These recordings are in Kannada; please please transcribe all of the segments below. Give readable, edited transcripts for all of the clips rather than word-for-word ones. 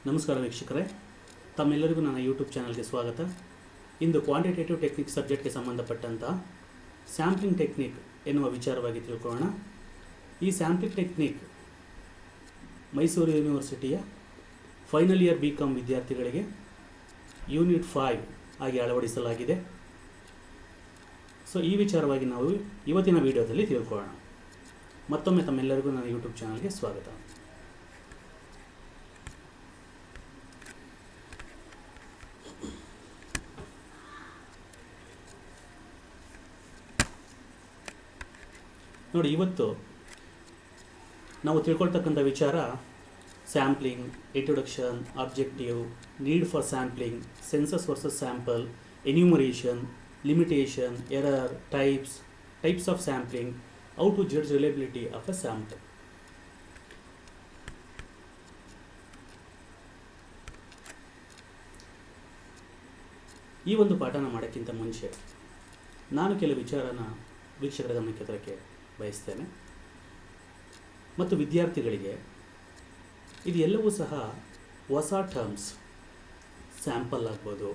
ನಮಸ್ಕಾರ ವೀಕ್ಷಕರೇ, ತಮ್ಮೆಲ್ಲರಿಗೂ ನನ್ನ ಯೂಟ್ಯೂಬ್ ಚಾನಲ್ಗೆ ಸ್ವಾಗತ. ಇಂದು ಕ್ವಾಂಟಿಟೇಟಿವ್ ಟೆಕ್ನಿಕ್ ಸಬ್ಜೆಕ್ಟ್ಗೆ ಸಂಬಂಧಪಟ್ಟಂಥ ಸ್ಯಾಂಪ್ಲಿಂಗ್ ಟೆಕ್ನಿಕ್ ಎನ್ನುವ ವಿಚಾರವಾಗಿ ತಿಳ್ಕೊಳ್ಳೋಣ. ಈ ಸ್ಯಾಂಪ್ಲಿಂಗ್ ಟೆಕ್ನಿಕ್ ಮೈಸೂರು ಯೂನಿವರ್ಸಿಟಿಯ ಫೈನಲ್ ಇಯರ್ BCom ವಿದ್ಯಾರ್ಥಿಗಳಿಗೆ ಯೂನಿಟ್ 5 ಆಗಿ ಅಳವಡಿಸಲಾಗಿದೆ. ಸೊ ಈ ವಿಚಾರವಾಗಿ ನಾವು ಇವತ್ತಿನ ವಿಡಿಯೋದಲ್ಲಿ ತಿಳ್ಕೊಳ್ಳೋಣ. ಮತ್ತೊಮ್ಮೆ ತಮ್ಮೆಲ್ಲರಿಗೂ ನನ್ನ ಯೂಟ್ಯೂಬ್ ಚಾನಲ್ಗೆ ಸ್ವಾಗತ. ನೋಡಿ, ಇವತ್ತು ನಾವು ತಿಳ್ಕೊಳ್ತಕ್ಕಂಥ ವಿಚಾರ sampling, introduction, objective, need for sampling, census versus sample, enumeration, limitation, error, types of sampling, how to judge reliability of a sample. ಈ ಒಂದು ಪಾಠನ ಮಾಡೋಕ್ಕಿಂತ ಮುಂಚೆ ನಾನು ಕೆಲವು ವಿಚಾರನ ವೀಕ್ಷಕರ ಗಮನಕ್ಕೆ ತರಕ್ಕೆ ಬಯಸ್ತೇನೆ. ಮತ್ತು ವಿದ್ಯಾರ್ಥಿಗಳಿಗೆ ಇದು ಎಲ್ಲವೂ ಸಹ ಹೊಸ ಟರ್ಮ್ಸ್. ಸ್ಯಾಂಪಲ್ ಆಗ್ಬೋದು,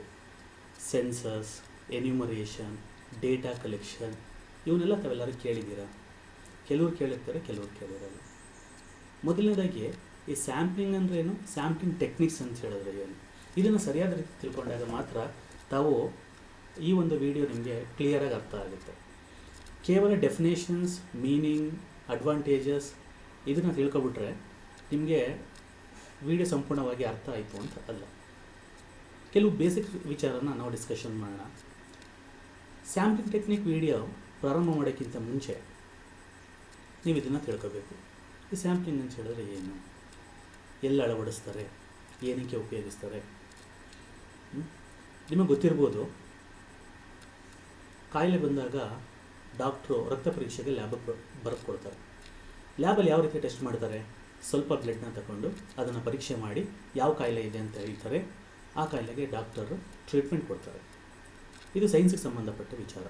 ಸೆನ್ಸಸ್, ಎನ್ಯೂಮರೇಷನ್, ಡೇಟಾ ಕಲೆಕ್ಷನ್, ಇವನ್ನೆಲ್ಲ ತಾವೆಲ್ಲರೂ ಕೇಳಿದ್ದೀರಾ. ಕೆಲವ್ರು ಕೇಳಿರ್ತಾರೆ, ಕೆಲವ್ರು ಕೇಳಿರಲ್ಲ. ಮೊದಲನೇದಾಗಿ ಈ ಸ್ಯಾಂಪ್ಲಿಂಗ್ ಅಂದ್ರೇನು, ಸ್ಯಾಂಪ್ಲಿಂಗ್ ಟೆಕ್ನಿಕ್ಸ್ ಅಂತ ಹೇಳಿದ್ರೆ ಏನು, ಇದನ್ನು ಸರಿಯಾದ ರೀತಿ ತಿಳ್ಕೊಂಡಾಗ ಮಾತ್ರ ತಾವು ಈ ಒಂದು ವಿಡಿಯೋ ನಿಮಗೆ ಕ್ಲಿಯರಾಗಿ ಅರ್ಥ ಆಗುತ್ತೆ. ಕೇವಲ ಡೆಫಿನೇಷನ್ಸ್, ಮೀನಿಂಗ್, ಅಡ್ವಾಂಟೇಜಸ್ ಇದನ್ನು ತಿಳ್ಕೊಬಿಟ್ರೆ ನಿಮಗೆ ವಿಡಿಯೋ ಸಂಪೂರ್ಣವಾಗಿ ಅರ್ಥ ಆಯಿತು ಅಂತ ಅಲ್ಲ. ಕೆಲವು ಬೇಸಿಕ್ ವಿಚಾರನ ನಾವು ಡಿಸ್ಕಷನ್ ಮಾಡೋಣ. ಸ್ಯಾಂಪ್ಲಿಂಗ್ ಟೆಕ್ನಿಕ್ ವಿಡಿಯೋ ಪ್ರಾರಂಭ ಮಾಡೋಕ್ಕಿಂತ ಮುಂಚೆ ನೀವು ಇದನ್ನು ತಿಳ್ಕೋಬೇಕು. ಈ ಸ್ಯಾಂಪ್ಲಿಂಗ್ ಅಂತ ಹೇಳಿದ್ರೆ ಏನು, ಎಲ್ಲಿ ಅಳವಡಿಸ್ತಾರೆ, ಏನಕ್ಕೆ ಉಪಯೋಗಿಸ್ತಾರೆ. ನಿಮಗೆ ಗೊತ್ತಿರ್ಬೋದು, ಕಾಯಿಲೆ ಬಂದಾಗ ಡಾಕ್ಟ್ರು ರಕ್ತ ಪರೀಕ್ಷೆಗೆ ಲ್ಯಾಬಿಗೆ ಬರೆದು ಕೊಡ್ತಾರೆ. ಲ್ಯಾಬಲ್ಲಿ ಯಾವ ರೀತಿ ಟೆಸ್ಟ್ ಮಾಡ್ತಾರೆ, ಸ್ವಲ್ಪ ಬ್ಲಡ್ನ ತಗೊಂಡು ಅದನ್ನು ಪರೀಕ್ಷೆ ಮಾಡಿ ಯಾವ ಕಾಯಿಲೆ ಇದೆ ಅಂತ ಹೇಳ್ತಾರೆ. ಆ ಕಾಯಿಲೆಗೆ ಡಾಕ್ಟರು ಟ್ರೀಟ್ಮೆಂಟ್ ಕೊಡ್ತಾರೆ. ಇದು ಸೈನ್ಸಿಗೆ ಸಂಬಂಧಪಟ್ಟ ವಿಚಾರ.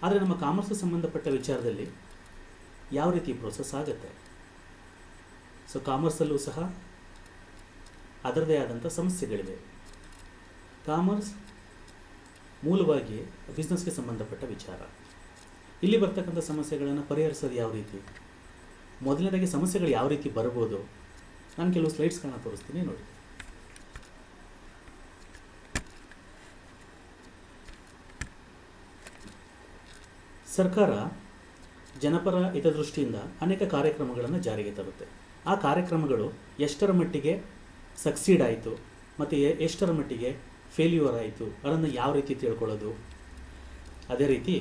ಆದರೆ ನಮ್ಮ ಕಾಮರ್ಸ್ಗೆ ಸಂಬಂಧಪಟ್ಟ ವಿಚಾರದಲ್ಲಿ ಯಾವ ರೀತಿ ಪ್ರೋಸೆಸ್ ಆಗುತ್ತೆ. ಸೊ ಕಾಮರ್ಸಲ್ಲೂ ಸಹ ಅದರದೇ ಆದಂಥ ಸಮಸ್ಯೆಗಳಿವೆ. ಕಾಮರ್ಸ್ ಮೂಲವಾಗಿ ಬಿಸ್ನೆಸ್ಗೆ ಸಂಬಂಧಪಟ್ಟ ವಿಚಾರ. ಇಲ್ಲಿ ಬರ್ತಕ್ಕಂಥ ಸಮಸ್ಯೆಗಳನ್ನು ಪರಿಹರಿಸೋದು ಯಾವ ರೀತಿ, ಮೊದಲನೇದಾಗಿ ಸಮಸ್ಯೆಗಳು ಯಾವ ರೀತಿ ಬರ್ಬೋದು, ನಾನು ಕೆಲವು ಸ್ಲೈಡ್ಸ್ಗಳನ್ನ ತೋರಿಸ್ತೀನಿ ನೋಡಿ. ಸರ್ಕಾರ ಜನಪರ ಹಿತದೃಷ್ಟಿಯಿಂದ ಅನೇಕ ಕಾರ್ಯಕ್ರಮಗಳನ್ನು ಜಾರಿಗೆ ತರುತ್ತೆ. ಆ ಕಾರ್ಯಕ್ರಮಗಳು ಎಷ್ಟರ ಮಟ್ಟಿಗೆ ಸಕ್ಸೀಡ್ ಆಯಿತು ಮತ್ತು ಎಷ್ಟರ ಮಟ್ಟಿಗೆ ಫೇಲ್ಯೂರ್ ಆಯಿತು ಅದನ್ನು ಯಾವ ರೀತಿ ತಿಳ್ಕೊಳ್ಳೋದು. ಅದೇ ರೀತಿ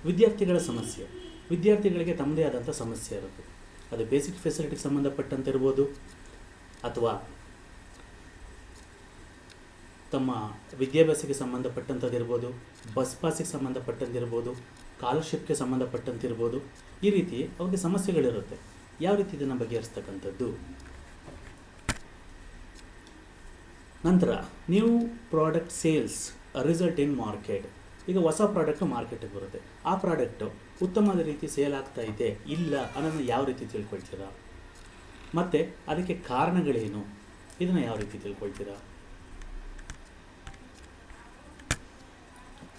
ವಿದ್ಯಾರ್ಥಿಗಳ ಸಮಸ್ಯೆ. ವಿದ್ಯಾರ್ಥಿಗಳಿಗೆ ತಮ್ಮದೇ ಆದಂಥ ಸಮಸ್ಯೆ ಇರುತ್ತೆ. ಅದು ಬೇಸಿಕ್ ಫೆಸಿಲಿಟಿಗೆ ಸಂಬಂಧಪಟ್ಟಂತೆ ಇರ್ಬೋದು, ಅಥವಾ ತಮ್ಮ ವಿದ್ಯಾಭ್ಯಾಸಕ್ಕೆ ಸಂಬಂಧಪಟ್ಟಂಥದ್ದಿರ್ಬೋದು, ಬಸ್ ಪಾಸಿಗೆ ಸಂಬಂಧಪಟ್ಟಂತಿರ್ಬೋದು, ಸ್ಕಾಲರ್ಶಿಪ್ಗೆ ಸಂಬಂಧಪಟ್ಟಂತಿರ್ಬೋದು. ಈ ರೀತಿ ಅವ್ರಿಗೆ ಸಮಸ್ಯೆಗಳಿರುತ್ತೆ. ಯಾವ ರೀತಿ ಇದನ್ನು ಬಗೆಹರಿಸ್ತಕ್ಕಂಥದ್ದು. ನಂತರ new product sales result in market. ಈಗ ಹೊಸ ಪ್ರಾಡಕ್ಟು ಮಾರ್ಕೆಟಿಗೆ ಬರುತ್ತೆ. ಆ ಪ್ರಾಡಕ್ಟು ಉತ್ತಮವಾದ ರೀತಿ ಸೇಲ್ ಆಗ್ತಾ ಇದೆ ಇಲ್ಲ ಅನ್ನೋದನ್ನ ಯಾವ ರೀತಿ ತಿಳ್ಕೊಳ್ತೀರಾ, ಮತ್ತು ಅದಕ್ಕೆ ಕಾರಣಗಳೇನು, ಇದನ್ನು ಯಾವ ರೀತಿ ತಿಳ್ಕೊಳ್ತೀರಾ.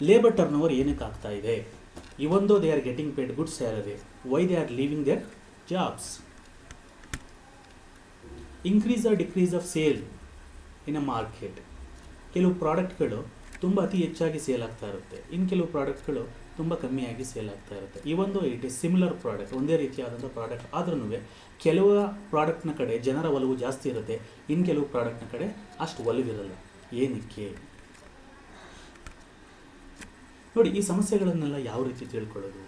ಲೇಬರ್ ಟರ್ನ್ ಓವರ್ ಏನಕ್ಕೆ ಆಗ್ತಾ ಇದೆ, even though they are getting paid good salary, why they are leaving their jobs. Increase or decrease of sale in a market. ಕೆಲವು ಪ್ರಾಡಕ್ಟ್ಗಳು ತುಂಬ ಅತಿ ಹೆಚ್ಚಾಗಿ ಸೇಲ್ ಆಗ್ತಾ ಇರುತ್ತೆ, ಇನ್ನು ಕೆಲವು ಪ್ರಾಡಕ್ಟ್ಗಳು ತುಂಬ ಕಮ್ಮಿಯಾಗಿ ಸೇಲ್ ಆಗ್ತಾ ಇರುತ್ತೆ. ಇವೊಂದು ಇಟ್ ಈಸ್ ಸಿಮಿಲರ್ ಪ್ರಾಡಕ್ಟ್, ಒಂದೇ ರೀತಿಯಾದಂಥ ಪ್ರಾಡಕ್ಟ್ ಆದ್ರೂ ಕೆಲವು ಪ್ರಾಡಕ್ಟ್ನ ಕಡೆ ಜನರ ಒಲವು ಜಾಸ್ತಿ ಇರುತ್ತೆ, ಇನ್ನು ಕೆಲವು ಪ್ರಾಡಕ್ಟ್ನ ಕಡೆ ಅಷ್ಟು ಒಲವಿರಲ್ಲ. ಏನಕ್ಕೆ ನೋಡಿ. ಈ ಸಮಸ್ಯೆಗಳನ್ನೆಲ್ಲ ಯಾವ ರೀತಿ ತಿಳ್ಕೊಳ್ಳೋದು,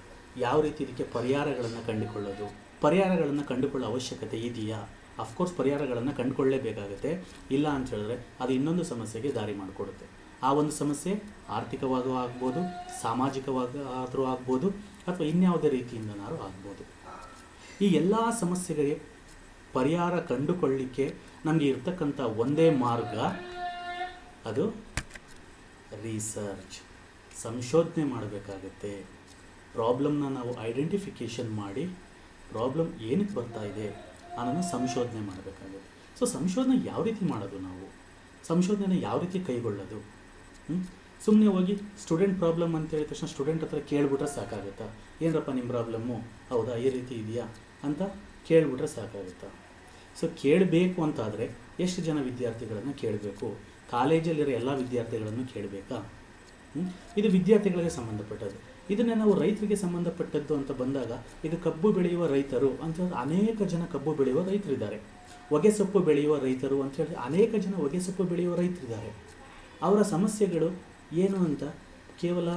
ಯಾವ ರೀತಿ ಇದಕ್ಕೆ ಪರಿಹಾರಗಳನ್ನು ಕಂಡುಕೊಳ್ಳೋದು. ಪರಿಹಾರಗಳನ್ನು ಕಂಡುಕೊಳ್ಳೋ ಅವಶ್ಯಕತೆ ಇದೆಯಾ? ಅಫ್ಕೋರ್ಸ್ ಪರಿಹಾರಗಳನ್ನು ಕಂಡುಕೊಳ್ಳಲೇಬೇಕಾಗುತ್ತೆ. ಇಲ್ಲ ಅಂತ ಹೇಳಿದ್ರೆ ಅದು ಇನ್ನೊಂದು ಸಮಸ್ಯೆಗೆ ದಾರಿ ಮಾಡಿಕೊಡುತ್ತೆ. ಆ ಒಂದು ಸಮಸ್ಯೆ ಆರ್ಥಿಕವಾಗೂ ಆಗ್ಬೋದು, ಸಾಮಾಜಿಕವಾಗಿ ಆದರೂ ಆಗ್ಬೋದು, ಅಥವಾ ಇನ್ಯಾವುದೇ ರೀತಿಯಿಂದನಾದರೂ ಆಗ್ಬೋದು. ಈ ಎಲ್ಲ ಸಮಸ್ಯೆಗಳಿಗೆ ಪರಿಹಾರ ಕಂಡುಕೊಳ್ಳಲಿಕ್ಕೆ ನಮಗೆ ಇರ್ತಕ್ಕಂಥ ಒಂದೇ ಮಾರ್ಗ, ಅದು ರಿಸರ್ಚ್, ಸಂಶೋಧನೆ ಮಾಡಬೇಕಾಗುತ್ತೆ. ಪ್ರಾಬ್ಲಮ್ನ ನಾವು ಐಡೆಂಟಿಫಿಕೇಷನ್ ಮಾಡಿ ಪ್ರಾಬ್ಲಮ್ ಏನಕ್ಕೆ ಬರ್ತಾ ಇದೆ ಅನ್ನೋದನ್ನ ಸಂಶೋಧನೆ ಮಾಡಬೇಕಾಗುತ್ತೆ. ಸೊ ಸಂಶೋಧನೆ ಯಾವ ರೀತಿ ಮಾಡೋದು, ನಾವು ಸಂಶೋಧನೆ ಯಾವ ರೀತಿ ಕೈಗೊಳ್ಳೋದು? ಸುಮ್ಮನೆ ಹೋಗಿ ಸ್ಟೂಡೆಂಟ್ ಪ್ರಾಬ್ಲಮ್ ಅಂತ ಹೇಳಿದ ತಕ್ಷಣ ಸ್ಟೂಡೆಂಟ್ ಹತ್ರ ಕೇಳ್ಬಿಟ್ರೆ ಸಾಕಾಗುತ್ತಾ? ಏನರಪ್ಪ ನಿಮ್ಮ ಪ್ರಾಬ್ಲಮ್ಮು, ಹೌದಾ ಈ ರೀತಿ ಇದೆಯಾ ಅಂತ ಕೇಳ್ಬಿಟ್ರೆ ಸಾಕಾಗುತ್ತಾ? ಸೊ ಕೇಳಬೇಕು ಅಂತಾದರೆ ಎಷ್ಟು ಜನ ವಿದ್ಯಾರ್ಥಿಗಳನ್ನು ಕೇಳಬೇಕು? ಕಾಲೇಜಲ್ಲಿರೋ ಎಲ್ಲ ವಿದ್ಯಾರ್ಥಿಗಳನ್ನು ಕೇಳಬೇಕಾ? ಇದು ವಿದ್ಯಾರ್ಥಿಗಳಿಗೆ ಸಂಬಂಧಪಟ್ಟದ್ದು. ಇದನ್ನೇ ನಾವು ರೈತರಿಗೆ ಸಂಬಂಧಪಟ್ಟದ್ದು ಅಂತ ಬಂದಾಗ, ಇದು ಕಬ್ಬು ಬೆಳೆಯುವ ರೈತರು ಅಂತ ಅನೇಕ ಜನ ಕಬ್ಬು ಬೆಳೆಯುವ ರೈತರಿದ್ದಾರೆ. ಹೊಗೆಸೊಪ್ಪು ಬೆಳೆಯುವ ರೈತರು ಅಂತ ಹೇಳಿ ಅನೇಕ ಜನ ಹೊಗೆಸೊಪ್ಪು ಬೆಳೆಯುವ ರೈತರಿದ್ದಾರೆ. ಅವರ ಸಮಸ್ಯೆಗಳು ಏನು ಅಂತ ಕೇವಲ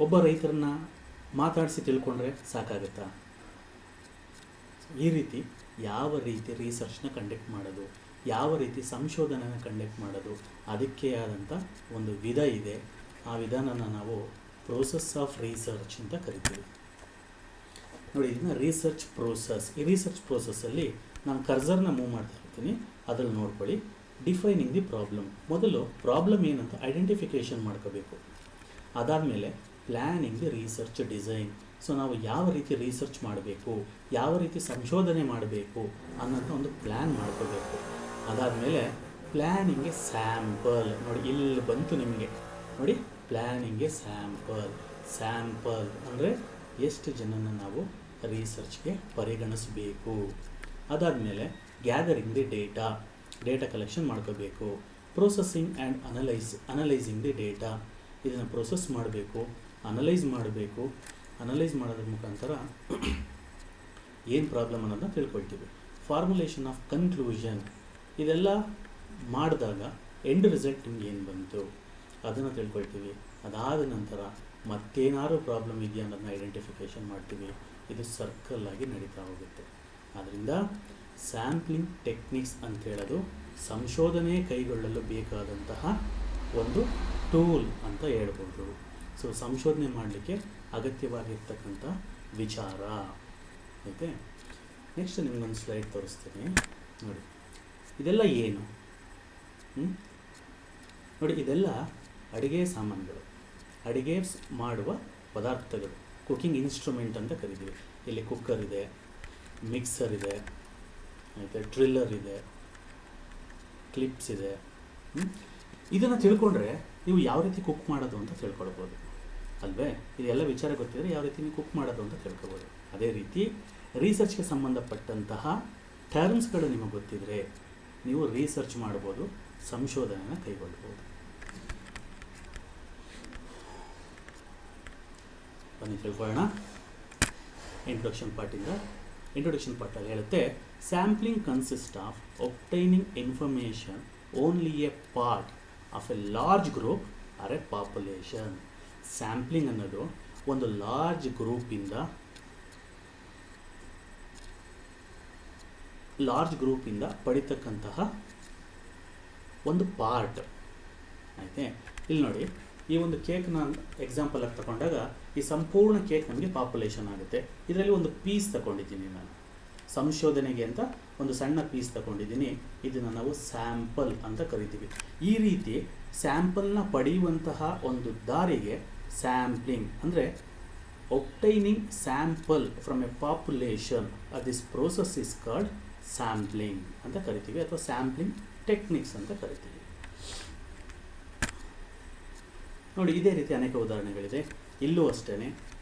ಒಬ್ಬ ರೈತರನ್ನ ಮಾತಾಡಿಸಿ ತಿಳ್ಕೊಂಡ್ರೆ ಸಾಕಾಗುತ್ತಾ? ಈ ರೀತಿ ಯಾವ ರೀತಿ ರಿಸರ್ಚ್ನ ಕಂಡಕ್ಟ್ ಮಾಡೋದು, ಯಾವ ರೀತಿ ಸಂಶೋಧನೆನ ಕಂಡಕ್ಟ್ ಮಾಡೋದು, ಅದಕ್ಕೆ ಆದಂಥ ಒಂದು ವಿಧ ಇದೆ. ಆ ವಿಧಾನನ ನಾವು ಪ್ರೋಸೆಸ್ ಆಫ್ ರಿಸರ್ಚ್ ಅಂತ ಕರಿತೀವಿ. ನೋಡಿ, ಇದನ್ನ ರಿಸರ್ಚ್ ಪ್ರೋಸೆಸ್. ಈ ರಿಸರ್ಚ್ ಪ್ರೋಸೆಸ್ಸಲ್ಲಿ ನಾನು ಕರ್ಸರ್ನ ಮೂವ್ ಮಾಡ್ತಾ ಇರ್ತೀನಿ, ಅದ್ರಲ್ಲಿ ನೋಡ್ಕೊಳ್ಳಿ. Defining the problem. ಮೊದಲು ಪ್ರಾಬ್ಲಮ್ ಏನಂತ ಐಡೆಂಟಿಫಿಕೇಷನ್ ಮಾಡ್ಕೋಬೇಕು. ಅದಾದಮೇಲೆ planning the research design. So ನಾವು ಯಾವ ರೀತಿ ರಿಸರ್ಚ್ ಮಾಡಬೇಕು, ಯಾವ ರೀತಿ ಸಂಶೋಧನೆ ಮಾಡಬೇಕು ಅನ್ನೋಂಥ ಒಂದು ಪ್ಲ್ಯಾನ್ ಮಾಡ್ಕೋಬೇಕು. ಅದಾದಮೇಲೆ ಪ್ಲ್ಯಾನಿಂಗ್ ಎ ಸ್ಯಾಂಪಲ್. ನೋಡಿ, ಇಲ್ಲಿ ಬಂತು ನಿಮಗೆ. ನೋಡಿ, ಪ್ಲ್ಯಾನಿಂಗ್ ಎ ಸ್ಯಾಂಪಲ್. ಸ್ಯಾಂಪಲ್ ಅಂದರೆ ಎಷ್ಟು ಜನನ ನಾವು ರಿಸರ್ಚ್ಗೆ ಪರಿಗಣಿಸಬೇಕು. ಅದಾದಮೇಲೆ gathering the data. Data collection ಮಾಡ್ಕೋಬೇಕು. Processing and analysing the data. ಇದನ್ನು ಪ್ರೊಸೆಸ್ ಮಾಡಬೇಕು, ಅನಲೈಸ್ ಮಾಡಬೇಕು. ಅನಲೈಸ್ ಮಾಡೋದ್ರ ಮುಖಾಂತರ ಏನು ಪ್ರಾಬ್ಲಮ್ ಅನ್ನೋದನ್ನ ತಿಳ್ಕೊಳ್ತೀವಿ. Formulation of conclusion. ಇದೆಲ್ಲ ಮಾಡಿದಾಗ ಎಂಡ್ ರಿಸಲ್ಟ್ ನಿಮ್ಗೆ ಏನು ಬಂತು ಅದನ್ನು ತಿಳ್ಕೊಳ್ತೀವಿ. ಅದಾದ ನಂತರ ಮತ್ತೇನಾದ್ರು ಪ್ರಾಬ್ಲಮ್ ಇದೆಯಾ ಅನ್ನೋದನ್ನ ಐಡೆಂಟಿಫಿಕೇಷನ್ ಮಾಡ್ತೀವಿ. ಇದು ಸರ್ಕಲ್ ಆಗಿ ನಡೀತಾ ಹೋಗುತ್ತೆ. ಆದ್ದರಿಂದ ಸ್ಯಾಂಪ್ಲಿಂಗ್ ಟೆಕ್ನಿಕ್ಸ್ ಅಂತ ಹೇಳೋದು ಸಂಶೋಧನೆ ಕೈಗೊಳ್ಳಲು ಬೇಕಾದಂತಹ ಒಂದು ಟೂಲ್ ಅಂತ ಹೇಳ್ಬೋದು. ಸೊ ಸಂಶೋಧನೆ ಮಾಡಲಿಕ್ಕೆ ಅಗತ್ಯವಾಗಿರ್ತಕ್ಕಂಥ ವಿಚಾರ. ಓಕೆ, ನೆಕ್ಸ್ಟ್ ನಿಮ್ಗೊಂದು ಸ್ಲೈಡ್ ತೋರಿಸ್ತೀನಿ. ನೋಡಿ, ಇದೆಲ್ಲ ಏನು? ನೋಡಿ, ಇದೆಲ್ಲ ಅಡುಗೆ ಸಾಮಾನುಗಳು, ಅಡುಗೆ ಮಾಡುವ ಪದಾರ್ಥಗಳು, ಕುಕಿಂಗ್ ಇನ್ಸ್ಟ್ರೂಮೆಂಟ್ ಅಂತ ಕರಿತೀವಿ. ಇಲ್ಲಿ ಕುಕ್ಕರ್ ಇದೆ, ಮಿಕ್ಸರ್ ಇದೆ, ಮತ್ತು ಡ್ರಿಲ್ಲರ್ ಇದೆ, ಕ್ಲಿಪ್ಸ್ ಇದೆ. ಇದನ್ನು ತಿಳ್ಕೊಂಡ್ರೆ ನೀವು ಯಾವ ರೀತಿ ಕುಕ್ ಮಾಡೋದು ಅಂತ ತಿಳ್ಕೊಳ್ಬೋದು ಅಲ್ವೇ? ಇದೆಲ್ಲ ವಿಚಾರ ಗೊತ್ತಿದ್ರೆ ಯಾವ ರೀತಿ ನೀವು ಕುಕ್ ಮಾಡೋದು ಅಂತ ತಿಳ್ಕೊಬೋದು. ಅದೇ ರೀತಿ ರಿಸರ್ಚ್ಗೆ ಸಂಬಂಧಪಟ್ಟಂತಹ ಟರ್ಮ್ಸ್ಗಳು ನಿಮಗೆ ಗೊತ್ತಿದ್ರೆ ನೀವು ರಿಸರ್ಚ್ ಮಾಡ್ಬೋದು, ಸಂಶೋಧನೆಯನ್ನು ಕೈಗೊಳ್ಬೋದು. ಬನ್ನಿ ತಿಳ್ಕೊಳ್ಳೋಣ. ಇಂಟ್ರೊಡಕ್ಷನ್ ಪಾರ್ಟಲ್ಲಿ ಹೇಳುತ್ತೆ, sampling consist of obtaining information only a part of a large group or a population. Sampling ಅನ್ನೋದು ಒಂದು ಲಾರ್ಜ್ ಗ್ರೂಪಿಂದ ಪಡಿತಕ್ಕಂತಹ ಒಂದು ಪಾರ್ಟ್. ಆಯಿತೆ, ಇಲ್ಲಿ ನೋಡಿ, ಈ ಒಂದು ಕೇಕ್ನ ಎಕ್ಸಾಂಪಲ್ ಆಗಿ ತಗೊಂಡಾಗ ಈ ಸಂಪೂರ್ಣ ಕೇಕ್ ನಮಗೆ ಪಾಪ್ಯುಲೇಷನ್ ಆಗುತ್ತೆ. ಇದರಲ್ಲಿ ಒಂದು ಪೀಸ್ ತಗೊಂಡಿದ್ದೀನಿ ನಾನು, ಸಂಶೋಧನೆಗೆ ಅಂತ ಒಂದು ಸಣ್ಣ ಪೀಸ್ ತಗೊಂಡಿದ್ದೀನಿ. ಇದನ್ನು ನಾವು ಸ್ಯಾಂಪಲ್ ಅಂತ ಕರಿತೀವಿ. ಈ ರೀತಿ ಸ್ಯಾಂಪಲ್ನ ಪಡೆಯುವಂತಹ ಒಂದು ದಾರಿಗೆ ಸ್ಯಾಂಪ್ಲಿಂಗ್ ಅಂದರೆ obtaining sample from A population. This process is called sampling ಅಂತ ಕರಿತೀವಿ, ಅಥವಾ ಸ್ಯಾಂಪ್ಲಿಂಗ್ ಟೆಕ್ನಿಕ್ಸ್ ಅಂತ ಕರಿತೀವಿ. ನೋಡಿ, ಇದೇ ರೀತಿ ಅನೇಕ ಉದಾಹರಣೆಗಳಿದೆ. ಇಲ್ಲೂ ಅಷ್ಟೇ,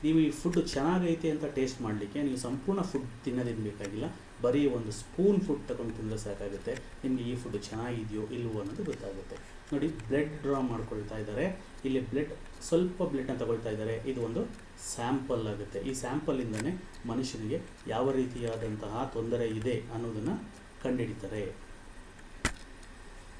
ನೀವು ಈ ಫುಡ್ ಚೆನ್ನಾಗೈತೆ ಅಂತ ಟೇಸ್ಟ್ ಮಾಡಲಿಕ್ಕೆ ನೀವು ಸಂಪೂರ್ಣ ಫುಡ್ ತಿನ್ನೋದೇನು ಬೇಕಾಗಿಲ್ಲ. ಬರೀ ಒಂದು ಸ್ಪೂನ್ ಫುಡ್ ತಗೊಂಡು ತಿಂದರೆ ಸಾಕಾಗುತ್ತೆ. ನಿಮಗೆ ಈ ಫುಡ್ ಚೆನ್ನಾಗಿದೆಯೋ ಇಲ್ವೋ ಅನ್ನೋದು ಗೊತ್ತಾಗುತ್ತೆ. ನೋಡಿ, ಬ್ಲಡ್ ಡ್ರಾ ಮಾಡ್ಕೊಳ್ತಾ ಇದ್ದಾರೆ. ಇಲ್ಲಿ ಸ್ವಲ್ಪ ಬ್ಲಡ್ನ ತಗೊಳ್ತಾ ಇದ್ದಾರೆ. ಇದು ಒಂದು ಸ್ಯಾಂಪಲ್ ಆಗುತ್ತೆ. ಈ ಸ್ಯಾಂಪಲಿಂದನೇ ಮನುಷ್ಯನಿಗೆ ಯಾವ ರೀತಿಯಾದಂತಹ ತೊಂದರೆ ಇದೆ ಅನ್ನೋದನ್ನು ಕಂಡುಹಿಡಿತಾರೆ.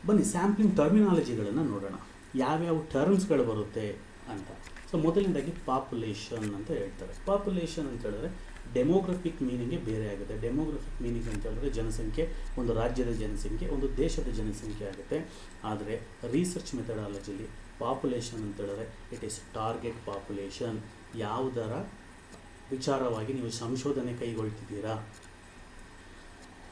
ಬನ್ನಿ ಸ್ಯಾಂಪ್ಲಿಂಗ್ ಟರ್ಮಿನಾಲಜಿಗಳನ್ನು ನೋಡೋಣ, ಯಾವ್ಯಾವ ಟರ್ಮ್ಸ್ಗಳು ಬರುತ್ತೆ ಅಂತ. ಸೊ ಮೊದಲನೇದಾಗಿ ಪಾಪ್ಯುಲೇಷನ್ ಅಂತ ಹೇಳ್ತಾರೆ. ಪಾಪ್ಯುಲೇಷನ್ ಅಂತ ಹೇಳಿದ್ರೆ ಡೆಮೋಗ್ರಫಿಕ್ ಮೀನಿಂಗೇ ಬೇರೆ ಆಗುತ್ತೆ. ಡೆಮೋಗ್ರಫಿಕ್ ಮೀನಿಂಗ್ ಅಂತ ಹೇಳಿದ್ರೆ ಜನಸಂಖ್ಯೆ, ಒಂದು ರಾಜ್ಯದ ಜನಸಂಖ್ಯೆ, ಒಂದು ದೇಶದ ಜನಸಂಖ್ಯೆ ಆಗುತ್ತೆ. ಆದರೆ ರಿಸರ್ಚ್ ಮೆಥಡಾಲಜಿಲಿ ಪಾಪ್ಯುಲೇಷನ್ ಅಂತ ಹೇಳಿದ್ರೆ ಇಟ್ ಈಸ್ ಟಾರ್ಗೆಟ್ ಪಾಪ್ಯುಲೇಷನ್. ಯಾವುದರ ವಿಚಾರವಾಗಿ ನೀವು ಸಂಶೋಧನೆ ಕೈಗೊಳ್ತಿದ್ದೀರಾ,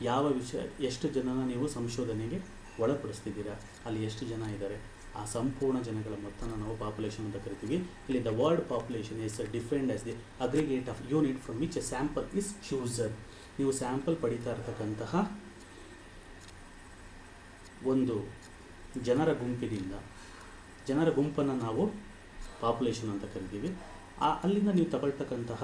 ಯಾವ ವಿಷಯ, ಎಷ್ಟು ಜನನ ನೀವು ಸಂಶೋಧನೆಗೆ ಒಳಪಡಿಸ್ತಿದ್ದೀರಾ, ಅಲ್ಲಿ ಎಷ್ಟು ಜನ ಇದ್ದಾರೆ ಆ ಸಂಪೂರ್ಣ ಜನಗಳ ಮೊತ್ತನ ನಾವು ಪಾಪ್ಯುಲೇಷನ್ ಅಂತ ಕರಿತೀವಿ. ಇಲ್ಲಿ the word population is defined as the aggregate of unit from which A sample is chosen. ನೀವು ಸ್ಯಾಂಪಲ್ ಪಡಿತಾ ಇರತಕ್ಕಂತಹ ಒಂದು ಜನರ ಗುಂಪನ್ನು ನಾವು ಪಾಪ್ಯುಲೇಷನ್ ಅಂತ ಕರಿತೀವಿ. ಅಲ್ಲಿಂದ ನೀವು ತಗೊಳ್ತಕ್ಕಂತಹ